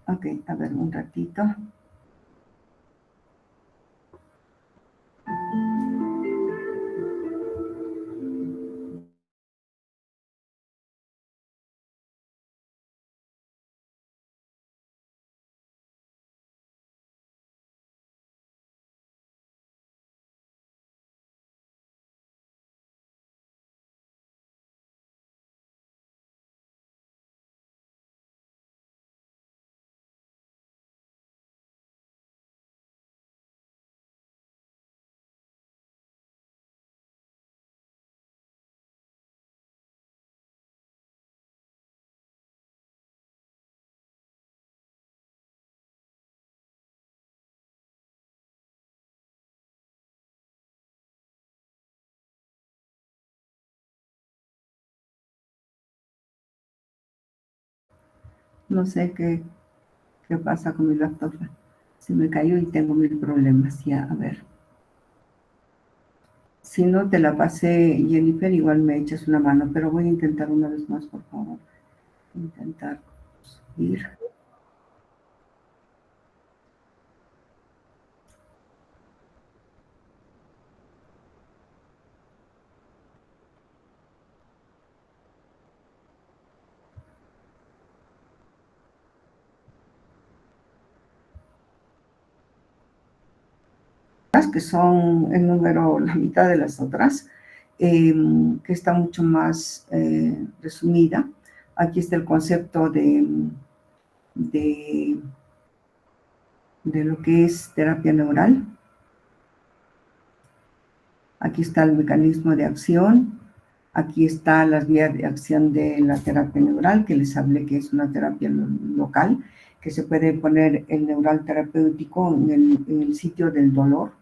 Ok, a ver, un ratito. No sé qué pasa con mi laptop. Se me cayó y tengo mil problemas. Ya, a ver. Si no te la pasé, Jennifer, igual me echas una mano, pero voy a intentar una vez más, por favor. Intentar subir. Que son el número, la mitad de las otras, que está mucho más resumida. Aquí está el concepto de lo que es terapia neural. Aquí está el mecanismo de acción. Aquí están las vías de acción de la terapia neural, que les hablé que es una terapia local, que se puede poner el neural terapéutico en el sitio del dolor.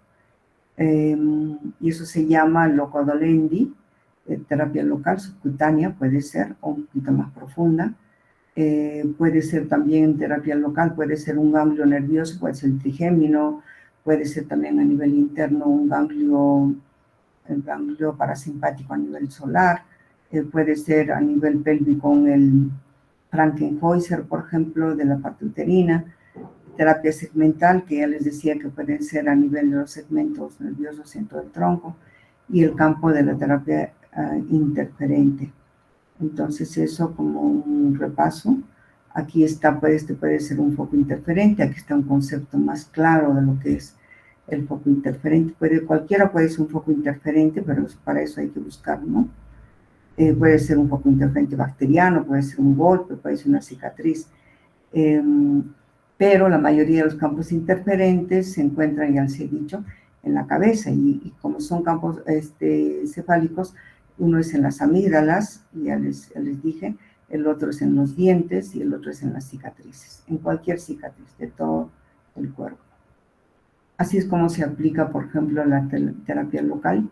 Y eso se llama locodolendi, terapia local subcutánea, puede ser, o un poquito más profunda. Puede ser también terapia local, puede ser un ganglio nervioso, puede ser el trigémino, puede ser también a nivel interno el ganglio parasimpático a nivel solar, puede ser a nivel pélvico con el Frankenhäuser, por ejemplo, de la parte uterina. Terapia segmental, que ya les decía que pueden ser a nivel de los segmentos nerviosos en todo el tronco, y el campo de la terapia interferente. Entonces eso como un repaso. Aquí está, puede ser un foco interferente, aquí está un concepto más claro de lo que es el foco interferente. Cualquiera puede ser un foco interferente, pero para eso hay que buscar, ¿no? Puede ser un foco interferente bacteriano, puede ser un golpe, puede ser una cicatriz. Pero la mayoría de los campos interferentes se encuentran, ya les he dicho, en la cabeza, y como son campos cefálicos, uno es en las amígdalas, ya les dije, el otro es en los dientes y el otro es en las cicatrices, en cualquier cicatriz de todo el cuerpo. Así es como se aplica, por ejemplo, la terapia local,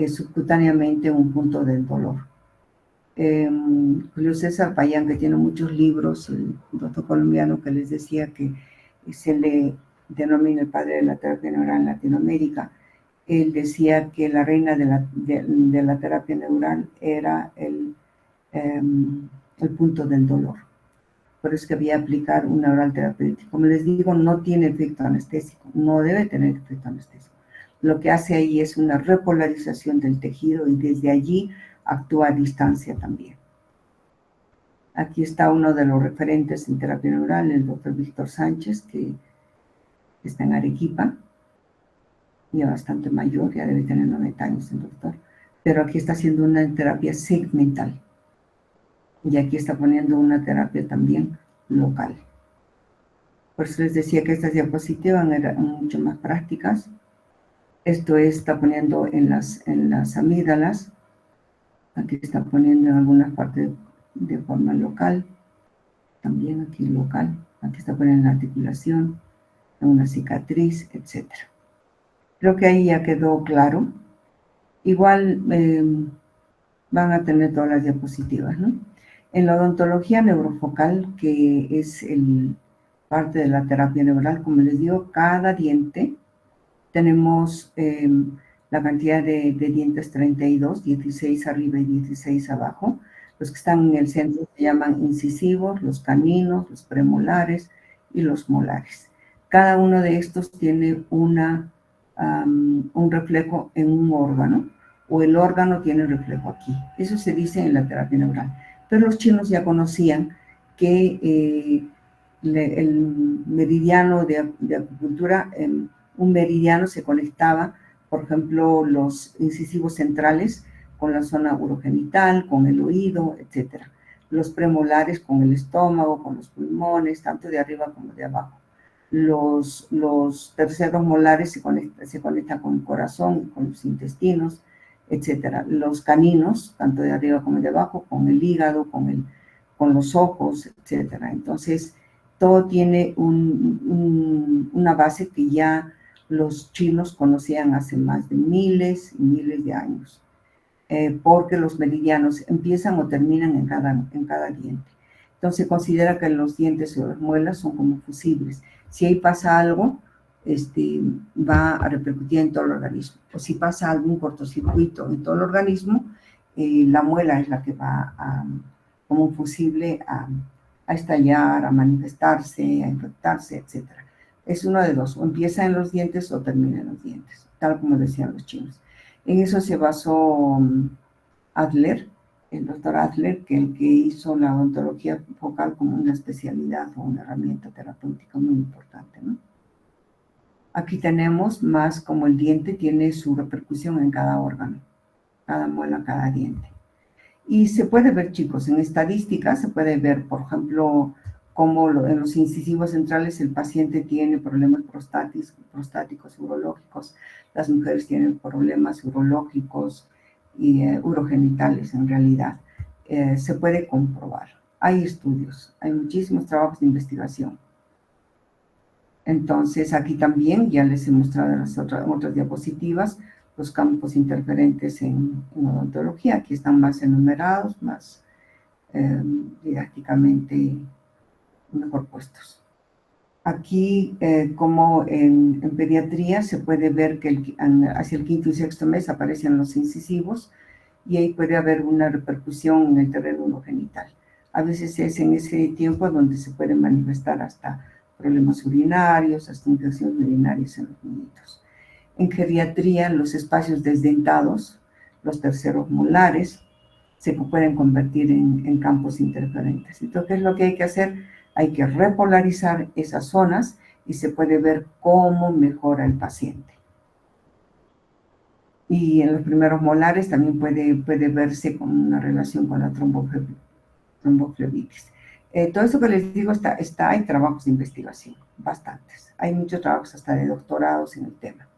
subcutáneamente un punto del dolor. Julio César Payán, que tiene muchos libros, el doctor colombiano que les decía que se le denomina el padre de la terapia neural en Latinoamérica, él decía que la reina de la terapia neural era el punto del dolor. Por eso que había que aplicar un neural terapéutico. Como les digo, no tiene efecto anestésico, no debe tener efecto anestésico. Lo que hace ahí es una repolarización del tejido y desde allí actúa a distancia también. Aquí está uno de los referentes en terapia neural, el doctor Víctor Sánchez, que está en Arequipa, ya bastante mayor, ya debe tener 90 años el doctor, pero aquí está haciendo una terapia segmental. Y aquí está poniendo una terapia también local. Por eso les decía que estas diapositivas eran mucho más prácticas. Esto está poniendo en las amígdalas. Aquí está poniendo en algunas partes de forma local. También aquí local. Aquí está poniendo en la articulación, en una cicatriz, etc. Creo que ahí ya quedó claro. Igual van a tener todas las diapositivas, ¿no? En la odontología neurofocal, que es parte de la terapia neural, como les digo, cada diente tenemos la cantidad de dientes 32, 16 arriba y 16 abajo. Los que están en el centro se llaman incisivos, los caninos, los premolares y los molares. Cada uno de estos tiene un reflejo en un órgano, o el órgano tiene reflejo aquí. Eso se dice en la terapia neural. Pero los chinos ya conocían que el meridiano de acupuntura, un meridiano se conectaba, por ejemplo, los incisivos centrales con la zona urogenital, con el oído, etc. Los premolares con el estómago, con los pulmones, tanto de arriba como de abajo. Los terceros molares se conectan con el corazón, con los intestinos, etc. Los caninos, tanto de arriba como de abajo, con el hígado, con los ojos, etc. Entonces, todo tiene una base que ya los chinos conocían hace más de miles y miles de años, porque los meridianos empiezan o terminan en cada diente. Entonces se considera que los dientes o las muelas son como fusibles. Si ahí pasa algo, va a repercutir en todo el organismo. O si pasa algún cortocircuito en todo el organismo, la muela es la que va como un fusible a estallar, a manifestarse, a infectarse, etc. Es uno de dos, o empieza en los dientes o termina en los dientes, tal como decían los chinos. En eso se basó Adler, el doctor Adler, el que hizo la odontología focal como una especialidad o una herramienta terapéutica muy importante, ¿no? Aquí tenemos más como el diente tiene su repercusión en cada órgano. cada muela, cada diente. Y se puede ver, chicos, en estadísticas se puede ver, por ejemplo, cómo en los incisivos centrales el paciente tiene problemas prostáticos, urológicos, las mujeres tienen problemas urológicos y urogenitales en realidad. Se puede comprobar. Hay estudios, hay muchísimos trabajos de investigación. Entonces, aquí también, ya les he mostrado en las otras diapositivas, los campos interferentes en odontología. Aquí están más enumerados, más didácticamente mejor puestos. Aquí, como en pediatría, se puede ver que hacia el quinto y sexto mes aparecen los incisivos y ahí puede haber una repercusión en el terreno urogenital. A veces es en ese tiempo donde se pueden manifestar hasta problemas urinarios, hasta infecciones urinarias en los niñitos. En geriatría, los espacios desdentados, los terceros molares, se pueden convertir en campos interferentes. Entonces, ¿qué es lo que hay que hacer? Hay que repolarizar esas zonas y se puede ver cómo mejora el paciente. Y en los primeros molares también puede verse con una relación con la tromboflebitis. Todo eso que les digo hay trabajos de investigación, bastantes. Hay muchos trabajos hasta de doctorados en el tema.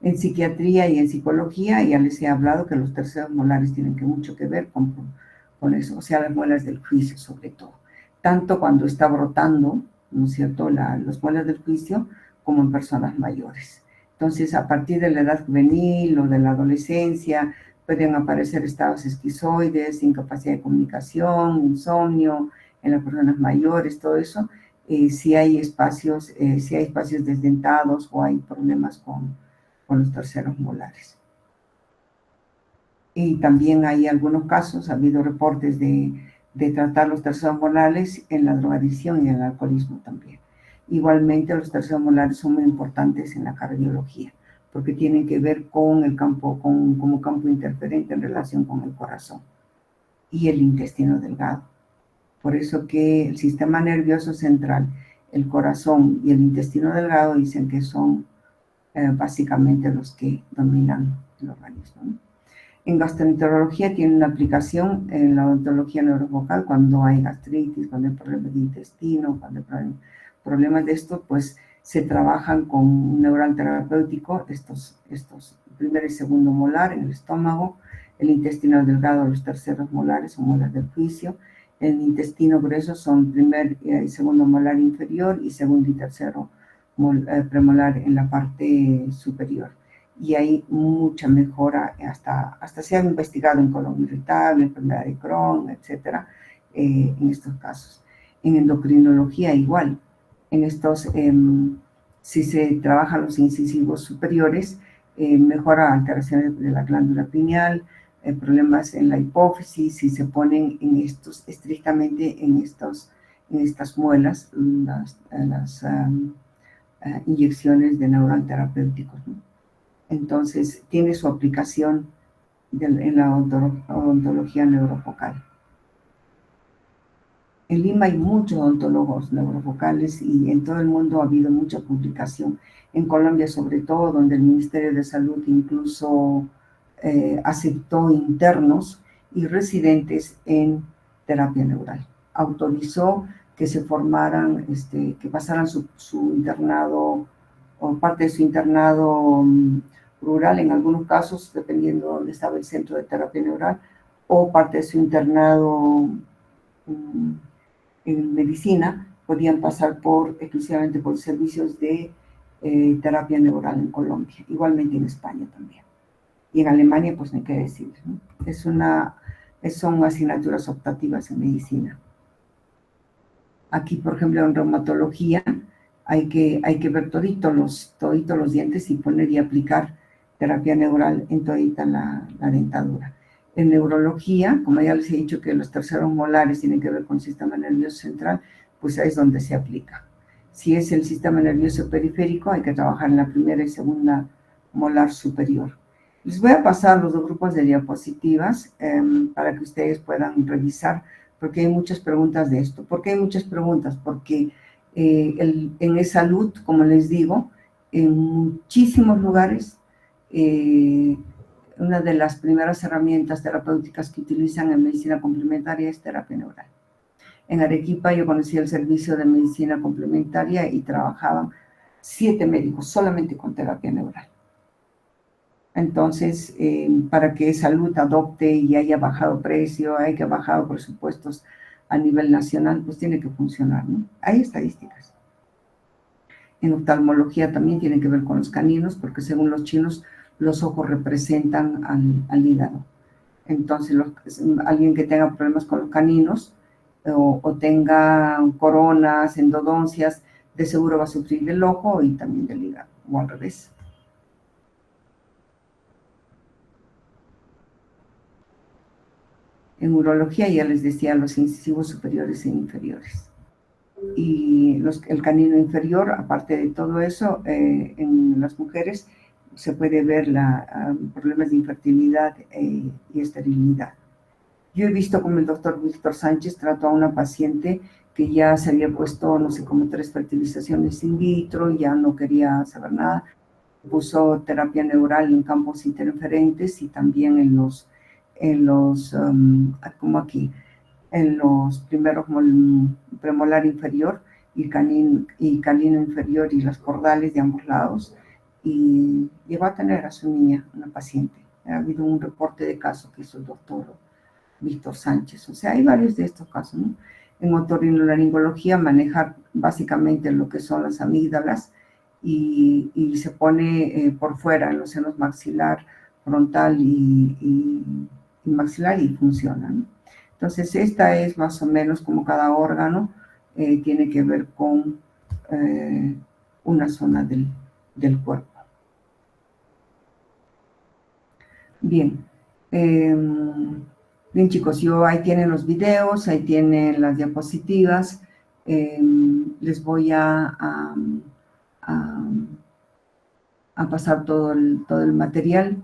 En psiquiatría y en psicología ya les he hablado que los terceros molares tienen mucho que ver con eso, o sea, las muelas del juicio sobre todo. Tanto cuando está brotando, ¿no es cierto?, las muelas del juicio, como en personas mayores. Entonces, a partir de la edad juvenil o de la adolescencia, pueden aparecer estados esquizoides, incapacidad de comunicación, insomnio, en las personas mayores, todo eso, si hay espacios desdentados o hay problemas con los terceros molares. Y también hay algunos casos, ha habido reportes de tratar los terceros molares en la drogadicción y en el alcoholismo también. Igualmente, los terceros molares son muy importantes en la cardiología, porque tienen que ver con el campo, como campo interferente en relación con el corazón y el intestino delgado. Por eso que el sistema nervioso central, el corazón y el intestino delgado dicen que son básicamente los que dominan el organismo, ¿no? En gastroenterología tiene una aplicación en la odontología neurovocal cuando hay gastritis, cuando hay problemas de intestino, cuando hay problemas de esto, pues se trabajan con un neural terapéutico, estos primer y segundo molar en el estómago, el intestino delgado, los terceros molares o molas del juicio, el intestino grueso son primer y segundo molar inferior y segundo y tercero premolar en la parte superior. Y hay mucha mejora, hasta se ha investigado en colon irritable, enfermedad de Crohn, etcétera, en estos casos. En endocrinología igual, en estos, si se trabajan los incisivos superiores, mejora alteraciones de la glándula pineal, problemas en la hipófisis, si se ponen estrictamente en estas muelas, las inyecciones de neural terapéuticos, ¿no? Entonces, tiene su aplicación en la odontología neurofocal. En Lima hay muchos odontólogos neurofocales y en todo el mundo ha habido mucha publicación. En Colombia, sobre todo, donde el Ministerio de Salud incluso aceptó internos y residentes en terapia neural. Autorizó que se formaran, que pasaran su internado o parte de su internado rural, en algunos casos, dependiendo de dónde estaba el centro de terapia neural, o parte de su internado en medicina, podían pasar exclusivamente por servicios de terapia neural en Colombia, igualmente en España también. Y en Alemania, pues no hay que decir, ¿no? Son asignaturas optativas en medicina. Aquí, por ejemplo, en reumatología, hay que ver toditos los dientes y poner y aplicar terapia neural en todita la dentadura. En neurología, como ya les he dicho que los terceros molares tienen que ver con el sistema nervioso central, pues ahí es donde se aplica. Si es el sistema nervioso periférico, hay que trabajar en la primera y segunda molar superior. Les voy a pasar los dos grupos de diapositivas para que ustedes puedan revisar, porque hay muchas preguntas de esto. ¿Por qué hay muchas preguntas? Porque en salud, como les digo, en muchísimos lugares una de las primeras herramientas terapéuticas que utilizan en medicina complementaria es terapia neural. En Arequipa yo conocí el servicio de medicina complementaria y trabajaban 7 médicos solamente con terapia neural. Entonces, para que salud adopte y haya bajado precio, haya bajado presupuestos a nivel nacional, pues tiene que funcionar, ¿no? Hay estadísticas. En oftalmología también tiene que ver con los caninos, porque según los chinos, los ojos representan al hígado. Entonces, alguien que tenga problemas con los caninos o tenga coronas, endodoncias, de seguro va a sufrir del ojo y también del hígado, o al revés. En urología ya les decía los incisivos superiores e inferiores. Y el canino inferior, aparte de todo eso, en las mujeres se puede ver problemas de infertilidad y esterilidad. Yo he visto como el doctor Víctor Sánchez trató a una paciente que ya se había puesto, no sé, como 3 fertilizaciones in vitro, ya no quería saber nada. Puso terapia neural en campos interferentes y también como aquí, en los primeros, como el premolar inferior y canino inferior y las cordales de ambos lados, y llegó a tener a su niña, una paciente. Ha habido un reporte de caso que hizo el doctor Víctor Sánchez. O sea, hay varios de estos casos, ¿no? En otorrinolaringología manejar básicamente lo que son las amígdalas y se pone por fuera en los senos maxilar, frontal y maxilar y funciona, ¿no? Entonces, esta es más o menos como cada órgano tiene que ver con una zona del cuerpo. Bien. Bien, chicos, ahí tienen los videos, ahí tienen las diapositivas. Les voy a pasar todo el material.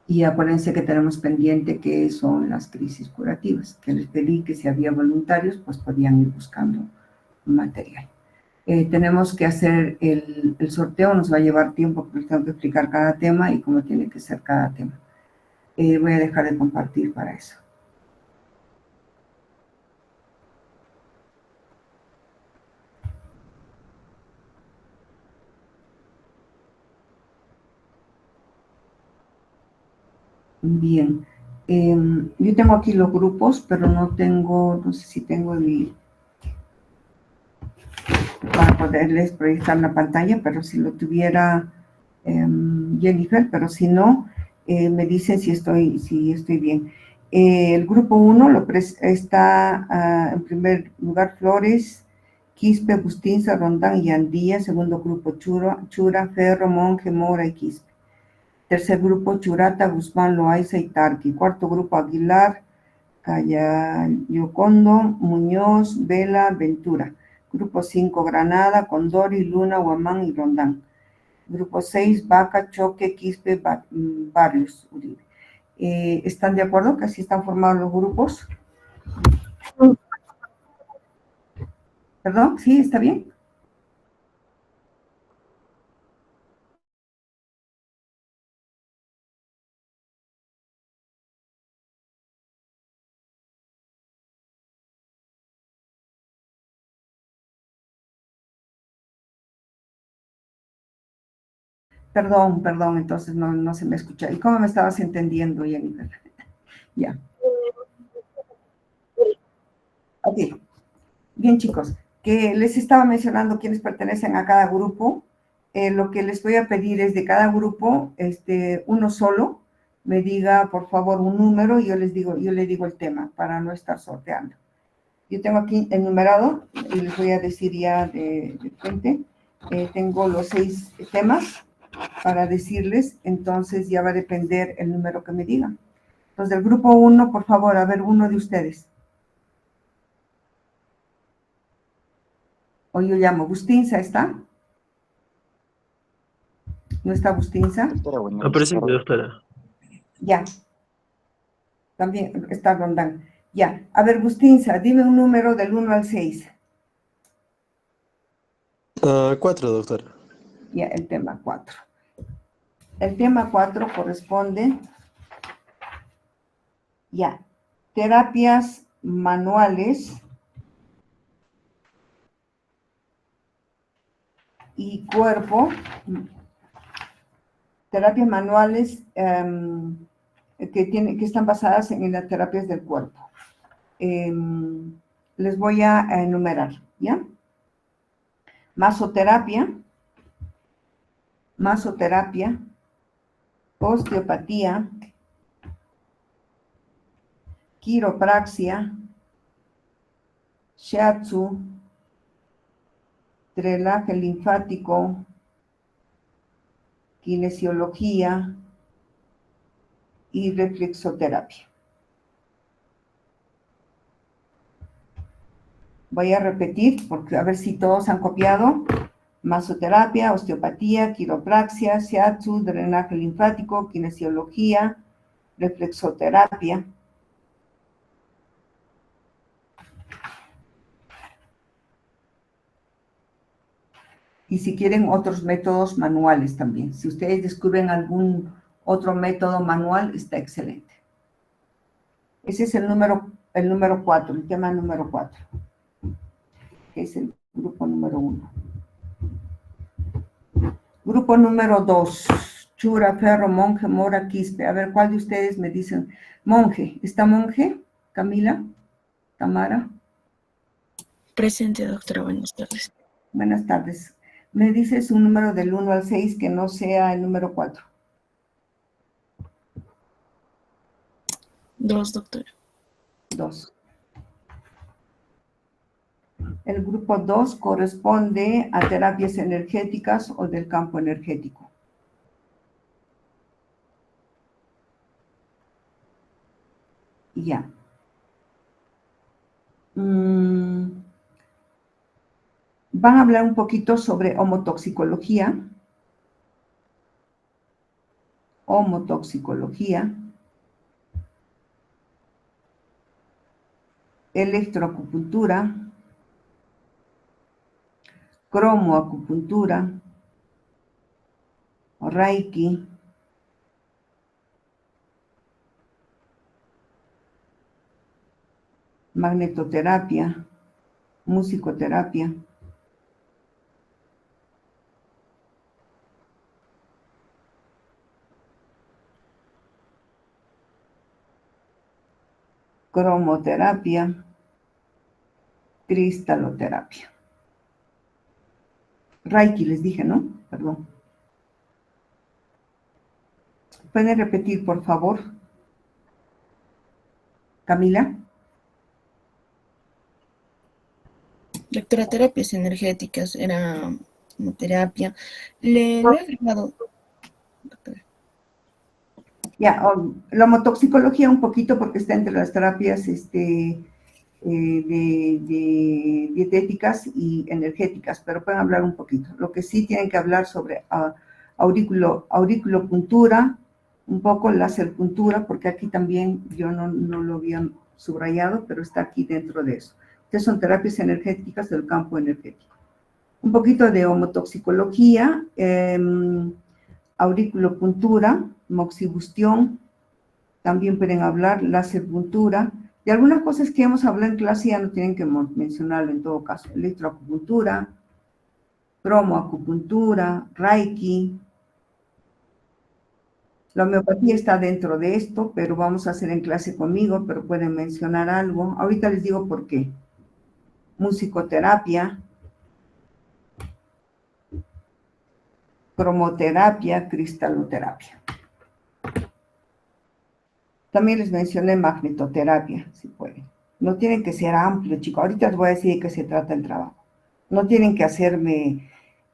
Y acuérdense que tenemos pendiente que son las crisis curativas, que les pedí que si había voluntarios, pues podían ir buscando material. Tenemos que hacer el sorteo, nos va a llevar tiempo porque tengo que explicar cada tema y cómo tiene que ser cada tema. Voy a dejar de compartir para eso. Bien, yo tengo aquí los grupos, pero no sé si tengo para poderles proyectar la pantalla, pero si lo tuviera Jennifer, pero si no, me dicen si estoy bien. El grupo 1 está en primer lugar Flores, Quispe, Bustinza, Rondán y Andía. Segundo grupo Chura, Ferro, Monje, Mora y Quispe. Tercer grupo, Churata, Guzmán, Loaiza y Tarqui. Cuarto grupo, Aguilar, Cayayocondo, Muñoz, Vela, Ventura. Grupo 5, Granada, Condori, Luna, Huamán y Rondán. Grupo 6, Vaca, Choque, Quispe, Barrios, Uribe. ¿Están de acuerdo que así están formados los grupos? ¿Perdón? ¿Sí? ¿Está bien? Perdón, entonces no se me escucha. ¿Y cómo me estabas entendiendo, Jennifer? Ya. Ok. Bien, chicos, que les estaba mencionando quiénes pertenecen a cada grupo. Lo que les voy a pedir es de cada grupo, uno solo, me diga, por favor, un número y yo le digo el tema para no estar sorteando. Yo tengo aquí enumerado y les voy a decir ya de frente. Tengo los 6 temas para decirles, entonces ya va a depender el número que me digan. Entonces, del grupo 1, por favor, a ver, uno de ustedes. O yo llamo, ¿Bustinza está? ¿No está Bustinza? Presente, doctora. Ya. También está Rondán. Ya. A ver, Bustinza, dime un número del 1 al 6. 4, doctora. Ya, el tema 4. El tema 4 corresponde Ya. Terapias manuales y cuerpo. Terapias manuales que están basadas en las terapias del cuerpo. Les voy a enumerar, ¿ya? Masoterapia, osteopatía, quiropraxia, shiatsu, drenaje linfático, kinesiología y reflexoterapia. Voy a repetir, porque a ver si todos han copiado. Masoterapia, osteopatía, quiropraxia, shiatsu, drenaje linfático, kinesiología, reflexoterapia. Y si quieren otros métodos manuales también. Si ustedes descubren algún otro método manual, está excelente. Ese es el número 4, el tema número 4. Que es el grupo número 1. Grupo número 2. Chura, Ferro, Monje, Mora, Quispe. A ver, ¿cuál de ustedes me dicen? Monje. ¿Está Monje? Camila, Tamara. Presente, doctora. Buenas tardes. Buenas tardes. Me dices un número del 1 al 6 que no sea el número 4. 2, doctora. 2. El grupo 2 corresponde a terapias energéticas o del campo energético. Ya. Van a hablar un poquito sobre homotoxicología. Electroacupuntura, cromoacupuntura, Reiki, magnetoterapia, musicoterapia, cromoterapia, cristaloterapia. Reiki les dije, ¿no? Perdón. ¿Pueden repetir, por favor? Camila. Doctora, terapias energéticas, era una terapia. Le he agregado, doctora. Ya, la homotoxicología un poquito porque está entre las terapias dietéticas y energéticas, pero pueden hablar un poquito. Lo que sí tienen que hablar sobre auriculopuntura, un poco láserpuntura, porque aquí también yo no lo había subrayado, pero está aquí dentro de eso. Estas son terapias energéticas del campo energético. Un poquito de homotoxicología, auriculopuntura, moxibustión, también pueden hablar láserpuntura. De algunas cosas que hemos hablado en clase ya no tienen que mencionarlo en todo caso. Electroacupuntura, cromoacupuntura, Reiki. La homeopatía está dentro de esto, pero vamos a hacer en clase conmigo, pero pueden mencionar algo. Ahorita les digo por qué. Musicoterapia, cromoterapia, cristaloterapia. También les mencioné magnetoterapia, si pueden. No tienen que ser amplio, chicos. Ahorita les voy a decir de qué se trata el trabajo. No tienen que hacerme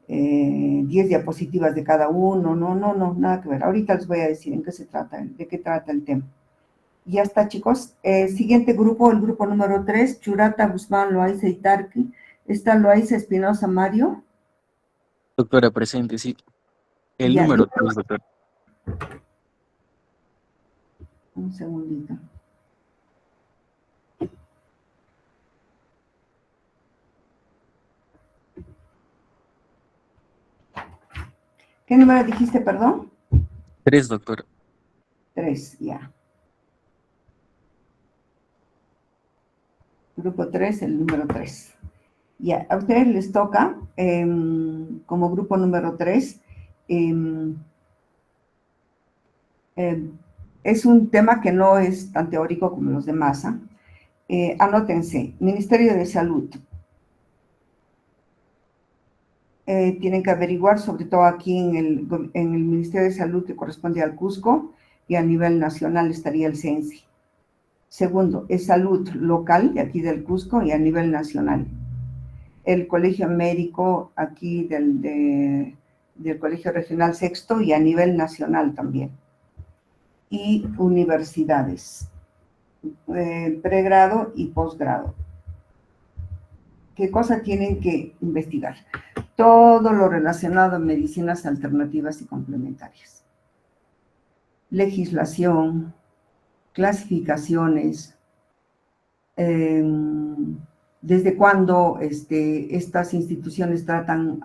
10 diapositivas de cada uno. No, nada que ver. Ahorita les voy a decir en qué se trata, de qué trata el tema. Ya está, chicos. Siguiente grupo, el grupo número 3, Churata, Guzmán, Loaiza y Tarqui. Está Loaiza Espinosa Mario. Doctora, presente, sí. El Ya, número 3, doctora. un segundito. ¿Qué número dijiste, perdón? 3, doctora. 3, ya. Grupo 3, el número 3. Ya, a ustedes les toca, como grupo número 3, es un tema que no es tan teórico como los demás. Anótense, Ministerio de Salud. Tienen que averiguar, sobre todo aquí en el Ministerio de Salud que corresponde al Cusco, y a nivel nacional estaría el CENSI. Segundo, es salud local, de aquí del Cusco, y a nivel nacional. El Colegio Médico aquí del Colegio Regional Sexto y a nivel nacional también. Y universidades, pregrado y posgrado. ¿Qué cosa tienen que investigar? Todo lo relacionado a medicinas alternativas y complementarias. Legislación, clasificaciones, desde cuándo estas instituciones tratan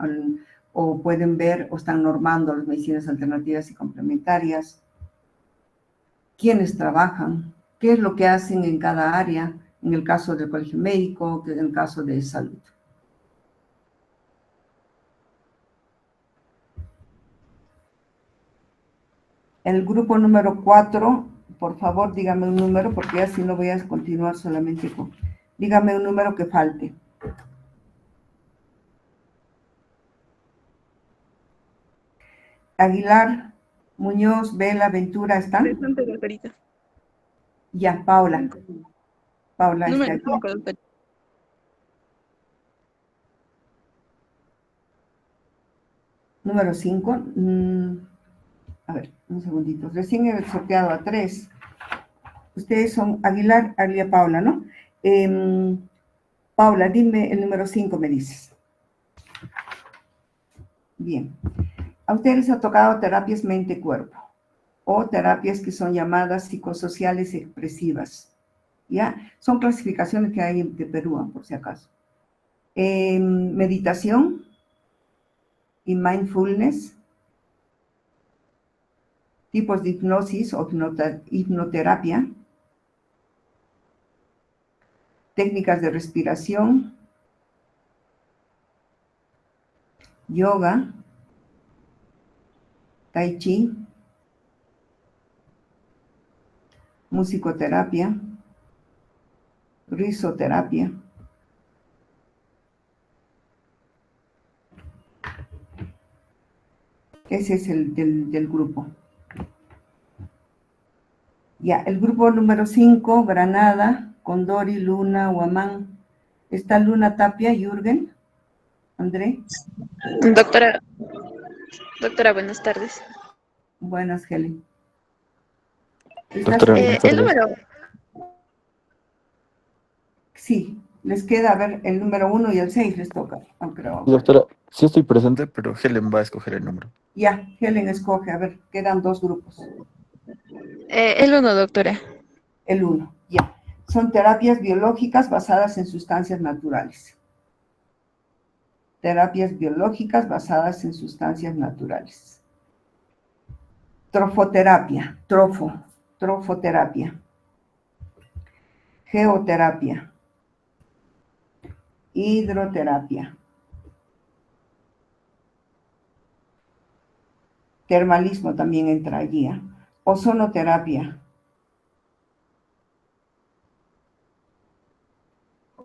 o pueden ver o están normando las medicinas alternativas y complementarias, quiénes trabajan, qué es lo que hacen en cada área, en el caso del colegio médico, en el caso de salud. El grupo número 4, por favor, dígame un número, porque así no voy a continuar solamente con... Dígame un número que falte. Aguilar, Muñoz, Vela, Ventura, ¿están? Presente, doctorita. Ya, Paula. Paula, Número está aquí. 5, doctorita. Número 5. A ver, un segundito. Recién he sorteado a 3. Ustedes son Aguilar, Alia, Paula, ¿no? Paula, dime el número 5, me dices. Bien. A ustedes les ha tocado terapias mente-cuerpo o terapias que son llamadas psicosociales expresivas. ¿Ya? Son clasificaciones que hay de Perú, por si acaso. Meditación y mindfulness, tipos de hipnosis o hipnoterapia, técnicas de respiración, yoga, tai chi, musicoterapia, risoterapia. Ese es el del grupo. Ya, el grupo número 5, Granada, Condori, Luna, Huamán. ¿Está Luna Tapia, Jürgen? ¿André? Doctora, buenas tardes. Buenas, Helen. Doctora, buenas El tardes. número, Sí, les queda, a ver, el número 1 y el 6 les toca. Creo. Doctora, sí estoy presente, pero Helen va a escoger el número. Ya, Helen escoge, a ver, quedan 2 grupos. el 1, doctora. El 1, ya. Son terapias biológicas basadas en sustancias naturales. Terapias biológicas basadas en sustancias naturales. Trofoterapia, trofoterapia. Geoterapia. Hidroterapia. Termalismo también entra allí. Ozonoterapia.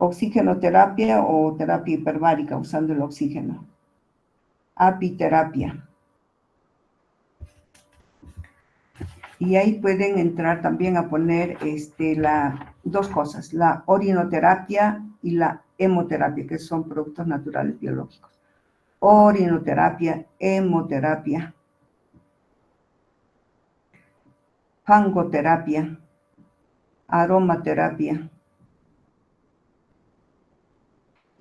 Oxigenoterapia o terapia hiperbárica usando el oxígeno. Apiterapia. Y ahí pueden entrar también a poner dos cosas, la orinoterapia y la hemoterapia, que son productos naturales biológicos. Orinoterapia, hemoterapia, fangoterapia, aromaterapia.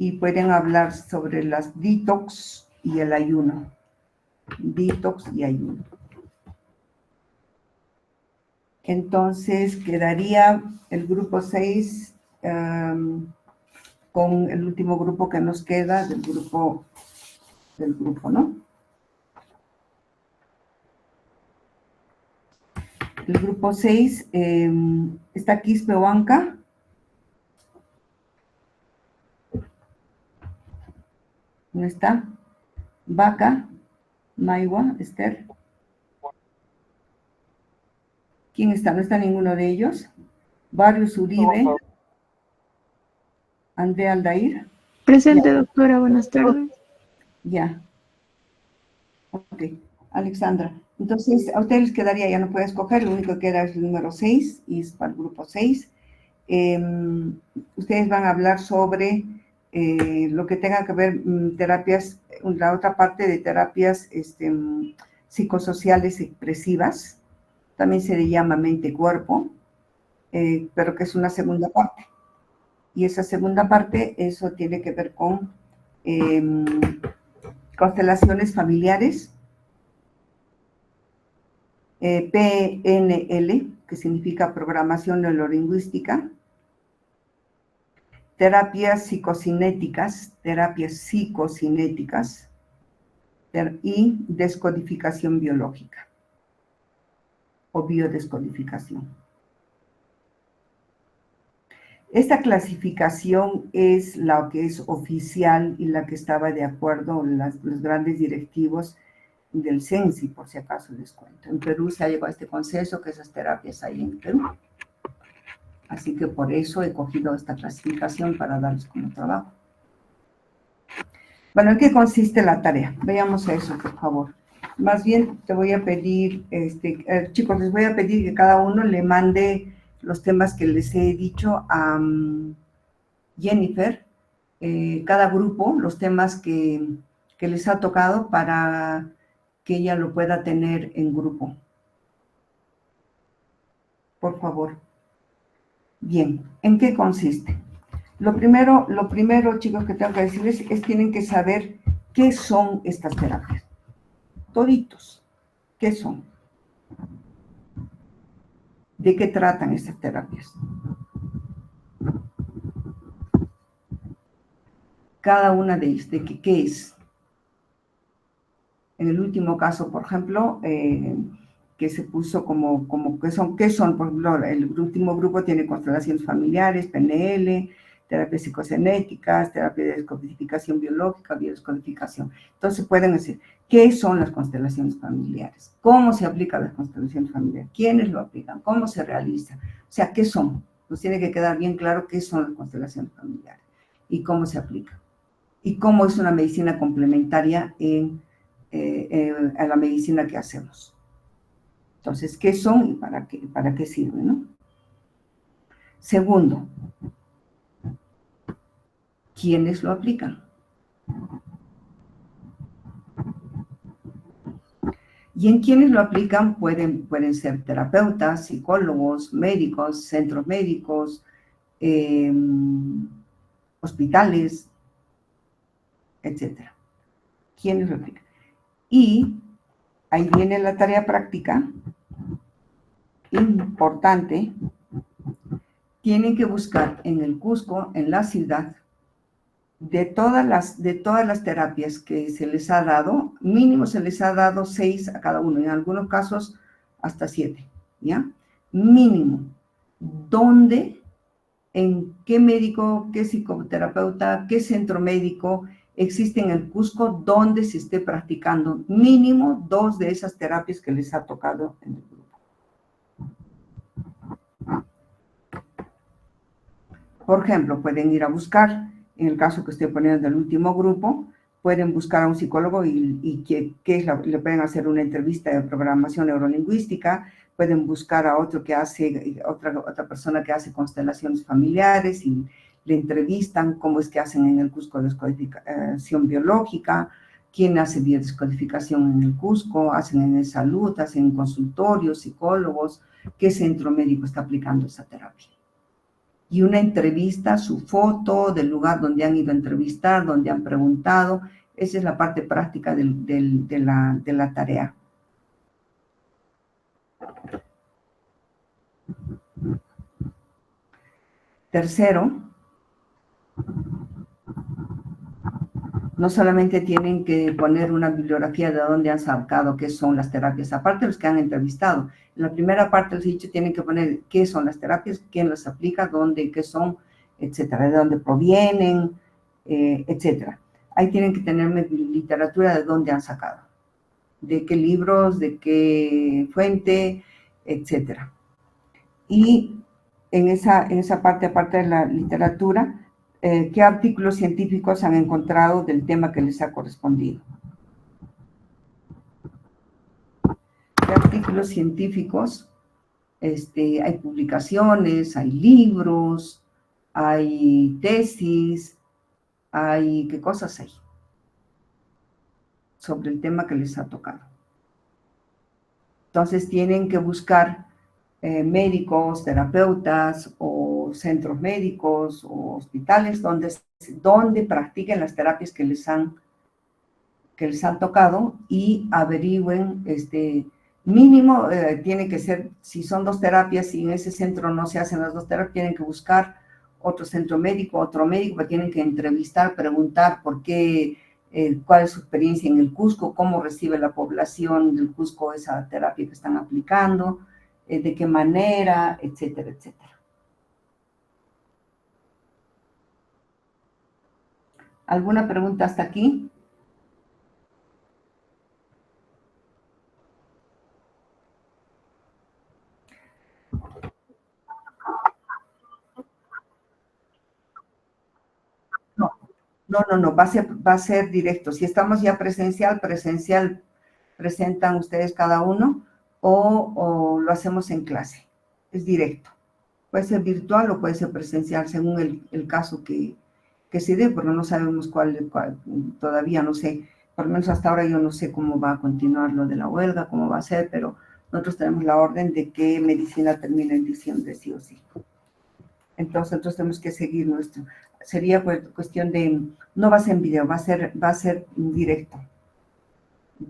Y pueden hablar sobre las detox y el ayuno. Detox y ayuno. Entonces quedaría el grupo 6 con el último grupo que nos queda del grupo, ¿no? El grupo 6 está Quispe Huanca. ¿No está? Vaca, Maiwa, Esther. ¿Quién está? ¿No está ninguno de ellos? Barrios Uribe, Andrea Aldair. Presente, doctora, buenas tardes. Ya. Ok. Alexandra. Entonces, a ustedes les quedaría, ya no puede escoger, lo único que queda es el número 6, y es para el grupo 6. Ustedes van a hablar sobre lo que tenga que ver terapias, la otra parte de terapias psicosociales expresivas, también se le llama mente-cuerpo, pero que es una segunda parte. Y esa segunda parte, eso tiene que ver con constelaciones familiares, PNL, que significa programación neurolingüística, terapias psicocinéticas y descodificación biológica o biodescodificación. Esta clasificación es la que es oficial y la que estaba de acuerdo los grandes directivos del CENSI, por si acaso les cuento. En Perú se ha llegado a este consenso que esas terapias hay en Perú. Así que por eso he cogido esta clasificación para darles como trabajo. Bueno, ¿en qué consiste la tarea? Veamos eso, por favor. Más bien te voy a pedir, chicos, les voy a pedir que cada uno le mande los temas que les he dicho a Jennifer, cada grupo, los temas que les ha tocado para que ella lo pueda tener en grupo. Por favor. Bien, ¿en qué consiste? Lo primero, chicos, que tengo que decirles es tienen que saber qué son estas terapias. Toditos. ¿Qué son? ¿De qué tratan estas terapias? Cada una de ellas, ¿de qué es? En el último caso, por ejemplo, que se puso como ¿qué son? Por ejemplo, el último grupo tiene constelaciones familiares, PNL, terapias psicocinéticas, terapia de descodificación biológica, biodescodificación. Entonces pueden decir, ¿qué son las constelaciones familiares? ¿Cómo se aplican las constelaciones familiares? ¿Quiénes lo aplican? ¿Cómo se realiza? O sea, ¿qué son? Nos tiene que quedar bien claro qué son las constelaciones familiares y cómo se aplican. Y cómo es una medicina complementaria a la medicina que hacemos. Entonces, ¿qué son y para qué sirven, no? Segundo, ¿quiénes lo aplican? Y en quienes lo aplican pueden ser terapeutas, psicólogos, médicos, centros médicos, hospitales, etc. ¿Quiénes lo aplican? Y ahí viene la tarea práctica, importante. Tienen que buscar en el Cusco, en la ciudad, de todas las terapias que se les ha dado, mínimo se les ha dado 6 a cada uno, en algunos casos hasta 7, ¿ya? Mínimo. ¿Dónde, en qué médico, qué psicoterapeuta, qué centro médico existe en el Cusco donde se esté practicando mínimo 2 de esas terapias que les ha tocado en el grupo? Por ejemplo, pueden ir a buscar, en el caso que estoy poniendo del último grupo, pueden buscar a un psicólogo y le pueden hacer una entrevista de programación neurolingüística, pueden buscar a otro que hace, otra persona que hace constelaciones familiares y le entrevistan cómo es que hacen en el Cusco descodificación biológica, quién hace biodescodificación en el Cusco, hacen en el salud, hacen en consultorios, psicólogos, qué centro médico está aplicando esa terapia. Y una entrevista, su foto del lugar donde han ido a entrevistar, donde han preguntado. Esa es la parte práctica de la tarea. Tercero, no solamente tienen que poner una bibliografía de dónde han sacado qué son las terapias, aparte de los que han entrevistado. En la primera parte les he dicho, tienen que poner qué son las terapias, quién las aplica, dónde, qué son, etcétera, de dónde provienen, etcétera. ahí tienen que tener literatura de dónde han sacado, de qué libros, de qué fuente, etcétera. Y en esa parte, aparte de la literatura, ¿qué artículos científicos han encontrado del tema que les ha correspondido? ¿Qué artículos científicos? Hay publicaciones, hay libros, hay tesis, ¿qué cosas hay? Sobre el tema que les ha tocado. Entonces tienen que buscar médicos, terapeutas o centros médicos o hospitales donde practiquen las terapias que les han tocado y averigüen, mínimo, tiene que ser, si son 2 terapias y en ese centro no se hacen las 2 terapias, tienen que buscar otro centro médico, otro médico, tienen que entrevistar, preguntar por qué, cuál es su experiencia en el Cusco, cómo recibe la población del Cusco esa terapia que están aplicando, de qué manera, etcétera, etcétera. ¿Alguna pregunta hasta aquí? No, va a ser directo. Si estamos ya presencial, presentan ustedes cada uno o lo hacemos en clase. Es directo. Puede ser virtual o puede ser presencial, según el caso que se dé, porque no sabemos cuál, todavía no sé. Por lo menos hasta ahora yo no sé cómo va a continuar lo de la huelga, cómo va a ser, pero nosotros tenemos la orden de que medicina termine en diciembre, sí o sí. Entonces nosotros tenemos que seguir nuestro. Sería cuestión de, no va a ser en video, va a ser directo.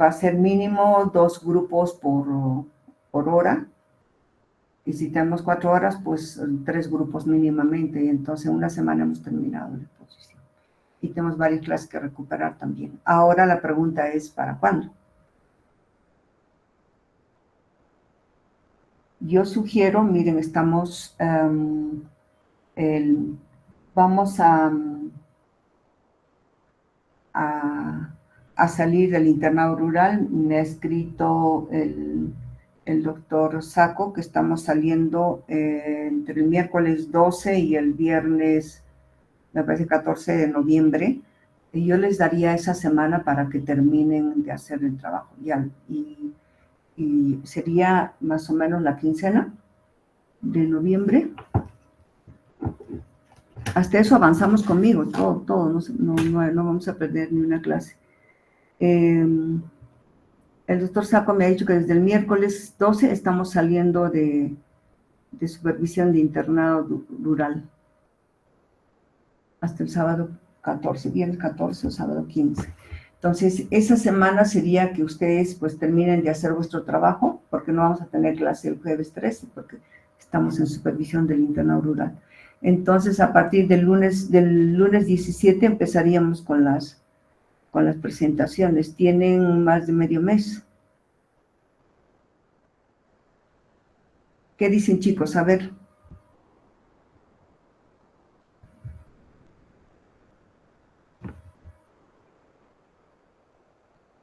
Va a ser mínimo 2 grupos por hora. Y si tenemos 4 horas, pues 3 grupos mínimamente. Y entonces en una semana hemos terminado la exposición. Y tenemos varias clases que recuperar también. Ahora la pregunta es, ¿para cuándo? Yo sugiero, miren, estamos... vamos a salir del internado rural. Me ha escrito el doctor Saco que estamos saliendo entre el miércoles 12 y el viernes, me parece 14 de noviembre. Y yo les daría esa semana para que terminen de hacer el trabajo. Y sería más o menos la quincena de noviembre. Hasta eso avanzamos conmigo, todo, no vamos a perder ni una clase. El doctor Saco me ha dicho que desde el miércoles 12 estamos saliendo de supervisión de internado rural hasta el sábado 14, viernes 14 o sábado 15. Entonces, esa semana sería que ustedes pues terminen de hacer vuestro trabajo, porque no vamos a tener clase el jueves 13, porque estamos en supervisión del internado rural. Entonces, a partir del lunes 17 empezaríamos con las presentaciones. Tienen más de medio mes. ¿Qué dicen, chicos? A ver.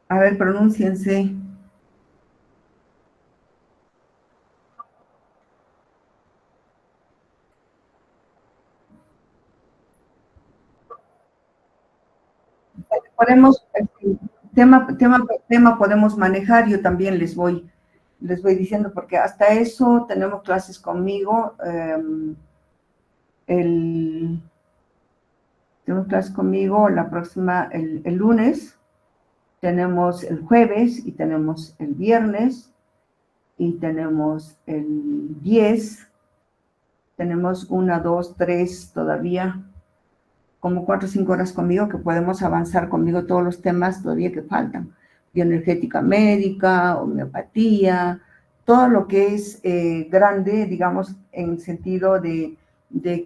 A ver, pronúnciense. Podemos, tema podemos manejar, yo también les voy diciendo, porque hasta eso tenemos clases conmigo, tenemos clases conmigo la próxima, el lunes, tenemos el jueves y tenemos el viernes y tenemos el 10, tenemos 1, 2, 3 todavía, como 4 o 5 horas conmigo, que podemos avanzar conmigo todos los temas todavía que faltan. Bioenergética médica, homeopatía, todo lo que es grande, digamos, en sentido de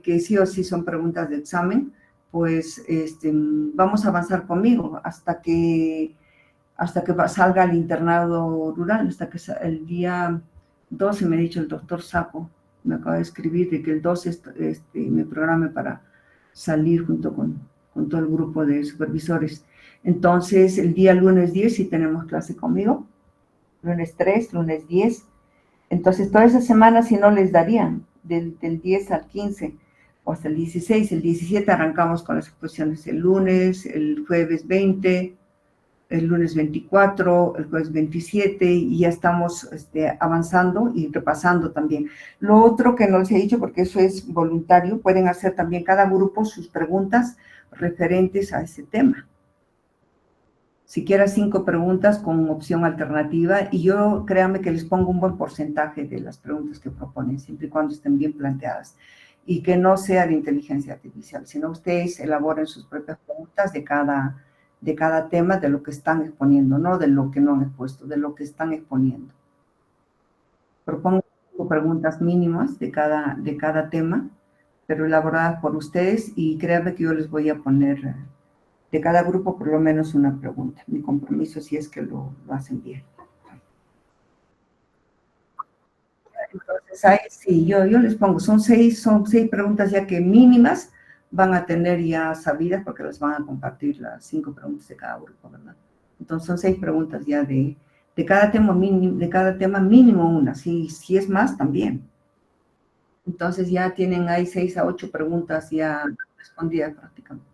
que sí o sí son preguntas de examen, pues vamos a avanzar conmigo hasta que salga el internado rural, hasta que el día 12, me ha dicho el doctor Saco, me acaba de escribir de que el 12 me programe para salir junto con con todo el grupo de supervisores. Entonces, el día lunes 10 sí tenemos clase conmigo, lunes 3, lunes 10. Entonces, toda esa semana si no les darían, del 10 al 15 o hasta el 16, el 17 arrancamos con las exposiciones el lunes, el jueves 20, el lunes 24, el jueves 27, y ya estamos avanzando y repasando también. Lo otro que no les he dicho, porque eso es voluntario, pueden hacer también cada grupo sus preguntas referentes a ese tema. Siquiera 5 preguntas con opción alternativa, y yo, créanme que les pongo un buen porcentaje de las preguntas que proponen, siempre y cuando estén bien planteadas, y que no sea de inteligencia artificial, sino ustedes elaboren sus propias preguntas de cada tema, de lo que están exponiendo, no de lo que no han expuesto, de lo que están exponiendo. Propongo 5 preguntas mínimas de cada tema, pero elaboradas por ustedes, y créanme que yo les voy a poner de cada grupo por lo menos una pregunta. Mi compromiso si es que lo hacen bien. Entonces, ahí sí, yo les pongo, son seis preguntas ya que mínimas van a tener ya sabidas, porque les van a compartir las 5 preguntas de cada grupo, ¿verdad? Entonces son 6 preguntas ya de cada tema mínimo una, si es más también. Entonces ya tienen ahí 6 a 8 preguntas ya respondidas prácticamente.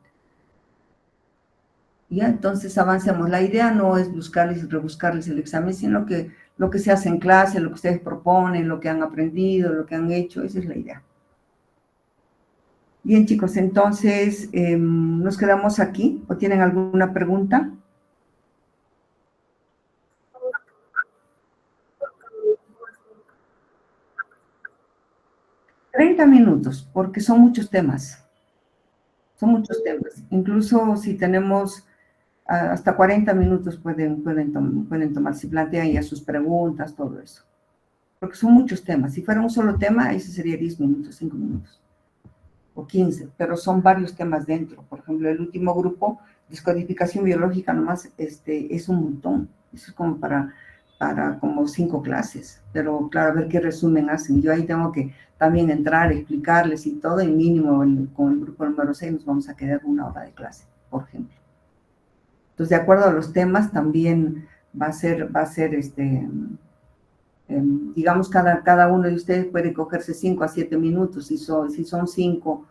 Ya, entonces avancemos. La idea no es buscarles y rebuscarles el examen, sino que lo que se hace en clase, lo que ustedes proponen, lo que han aprendido, lo que han hecho, esa es la idea. Bien, chicos, entonces nos quedamos aquí. ¿O tienen alguna pregunta? $30 minutos, porque son muchos temas. Son muchos temas. Incluso si tenemos hasta 40 minutos pueden tomar, si plantean ya sus preguntas, todo eso. Porque son muchos temas. Si fuera un solo tema, ese sería 10 minutos, 5 minutos. O 15, pero son varios temas dentro. Por ejemplo, el último grupo, descodificación biológica, nomás es un montón. Eso es como para como 5 clases. Pero claro, a ver qué resumen hacen. Yo ahí tengo que también entrar, explicarles y todo, y mínimo con el grupo número 6 nos vamos a quedar 1 hora de clase, por ejemplo. Entonces, de acuerdo a los temas, también va a ser digamos, cada uno de ustedes puede cogerse 5 a 7 minutos, si son 5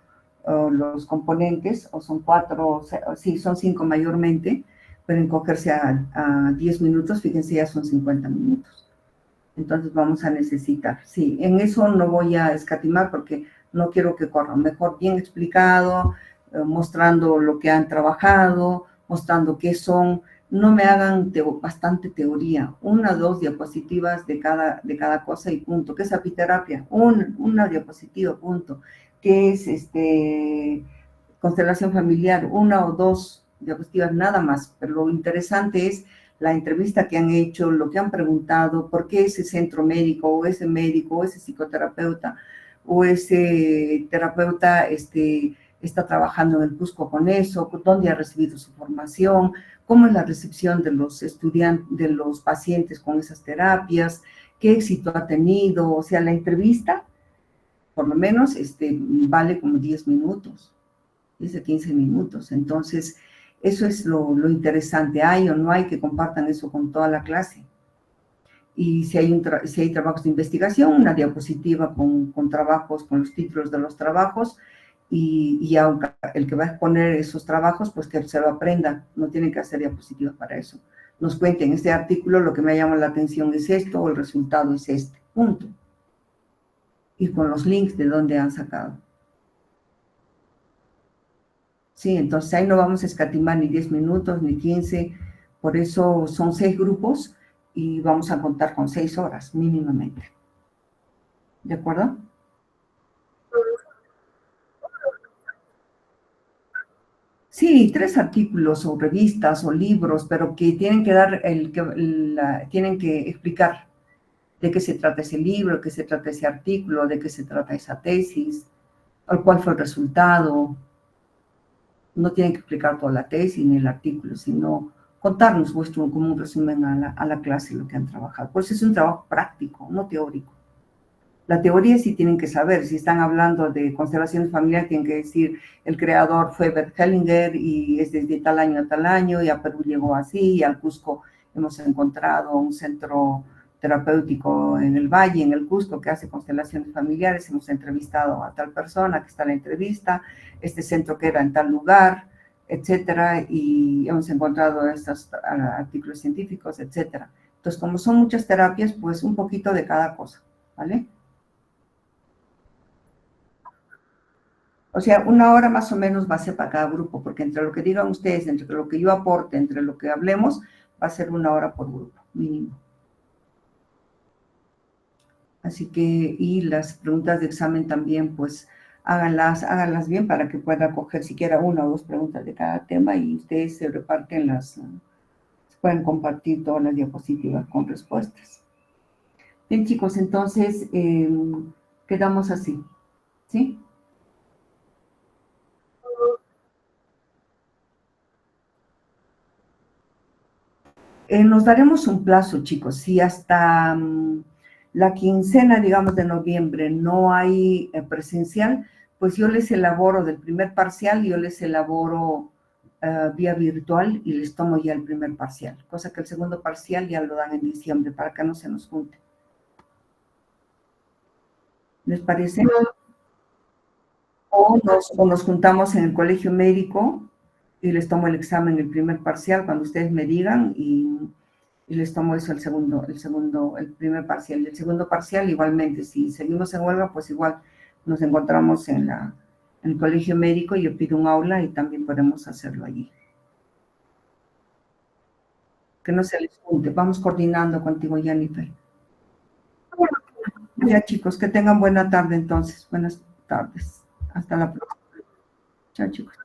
los componentes, o son 4, si son 5 mayormente, pueden cogerse a 10 minutos, fíjense, ya son 50 minutos. Entonces vamos a necesitar, sí, en eso no voy a escatimar porque no quiero que corran, mejor bien explicado, mostrando lo que han trabajado, mostrando qué son. No me hagan bastante teoría, 1 o 2 diapositivas de cada cosa y punto. ¿Qué es apiterapia? Una diapositiva, punto. ¿Qué es constelación familiar? 1 o 2 diapositivas nada más, pero lo interesante es la entrevista que han hecho, lo que han preguntado, por qué ese centro médico, o ese médico, o ese psicoterapeuta, o ese terapeuta está trabajando en el Cusco con eso, dónde ha recibido su formación, cómo es la recepción de los estudiantes, de los pacientes con esas terapias, qué éxito ha tenido. O sea, la entrevista, por lo menos, vale como 10 minutos, 10 a 15 minutos. Entonces, eso es lo interesante. Hay o no hay que compartan eso con toda la clase. Y si hay trabajos de investigación, una diapositiva con trabajos, con los títulos de los trabajos, y aunque el que va a exponer esos trabajos, pues que se lo aprenda, no tienen que hacer diapositivas para eso. Nos cuenten, este artículo lo que me llama la atención es esto, o el resultado es este, punto. Y con los links de dónde han sacado. Sí, entonces ahí no vamos a escatimar ni 10 minutos, ni 15, por eso son 6 grupos, y vamos a contar con 6 horas, mínimamente. ¿De acuerdo? Sí, 3 artículos o revistas o libros, pero que tienen que tienen que explicar de qué se trata ese libro, de qué se trata ese artículo, de qué se trata esa tesis, o cuál fue el resultado. No tienen que explicar toda la tesis ni el artículo, sino contarnos como un resumen a la clase lo que han trabajado. Por eso es un trabajo práctico, no teórico. La teoría sí tienen que saber, si están hablando de constelaciones familiares, tienen que decir, el creador fue Bert Hellinger y es desde tal año a tal año, y a Perú llegó así, y al Cusco hemos encontrado un centro terapéutico en el Valle, en el Cusco, que hace constelaciones familiares, hemos entrevistado a tal persona, que está en la entrevista, este centro que era en tal lugar, etcétera, y hemos encontrado estos artículos científicos, etcétera. Entonces, como son muchas terapias, pues un poquito de cada cosa, ¿vale? O sea, 1 hora más o menos va a ser para cada grupo, porque entre lo que digan ustedes, entre lo que yo aporte, entre lo que hablemos, va a ser 1 hora por grupo, mínimo. Así que, y las preguntas de examen también, pues, háganlas bien para que pueda coger siquiera 1 o 2 preguntas de cada tema y ustedes se reparten se pueden compartir todas las diapositivas con respuestas. Bien, chicos, entonces, quedamos así, ¿sí? Nos daremos un plazo, chicos. Si hasta la quincena, digamos, de noviembre no hay presencial, pues yo les elaboro del primer parcial, yo les elaboro vía virtual y les tomo ya el primer parcial, cosa que el segundo parcial ya lo dan en diciembre para que no se nos junte. ¿Les parece? O nos juntamos en el colegio médico y les tomo el examen, el primer parcial, cuando ustedes me digan, y les tomo eso el primer parcial. Y el segundo parcial, igualmente, si seguimos en huelga, pues igual nos encontramos en el colegio médico y yo pido un aula y también podemos hacerlo allí. Que no se les junte. Vamos coordinando contigo, Jennifer. Ya, chicos, que tengan buena tarde entonces. Buenas tardes. Hasta la próxima. Chao, chicos.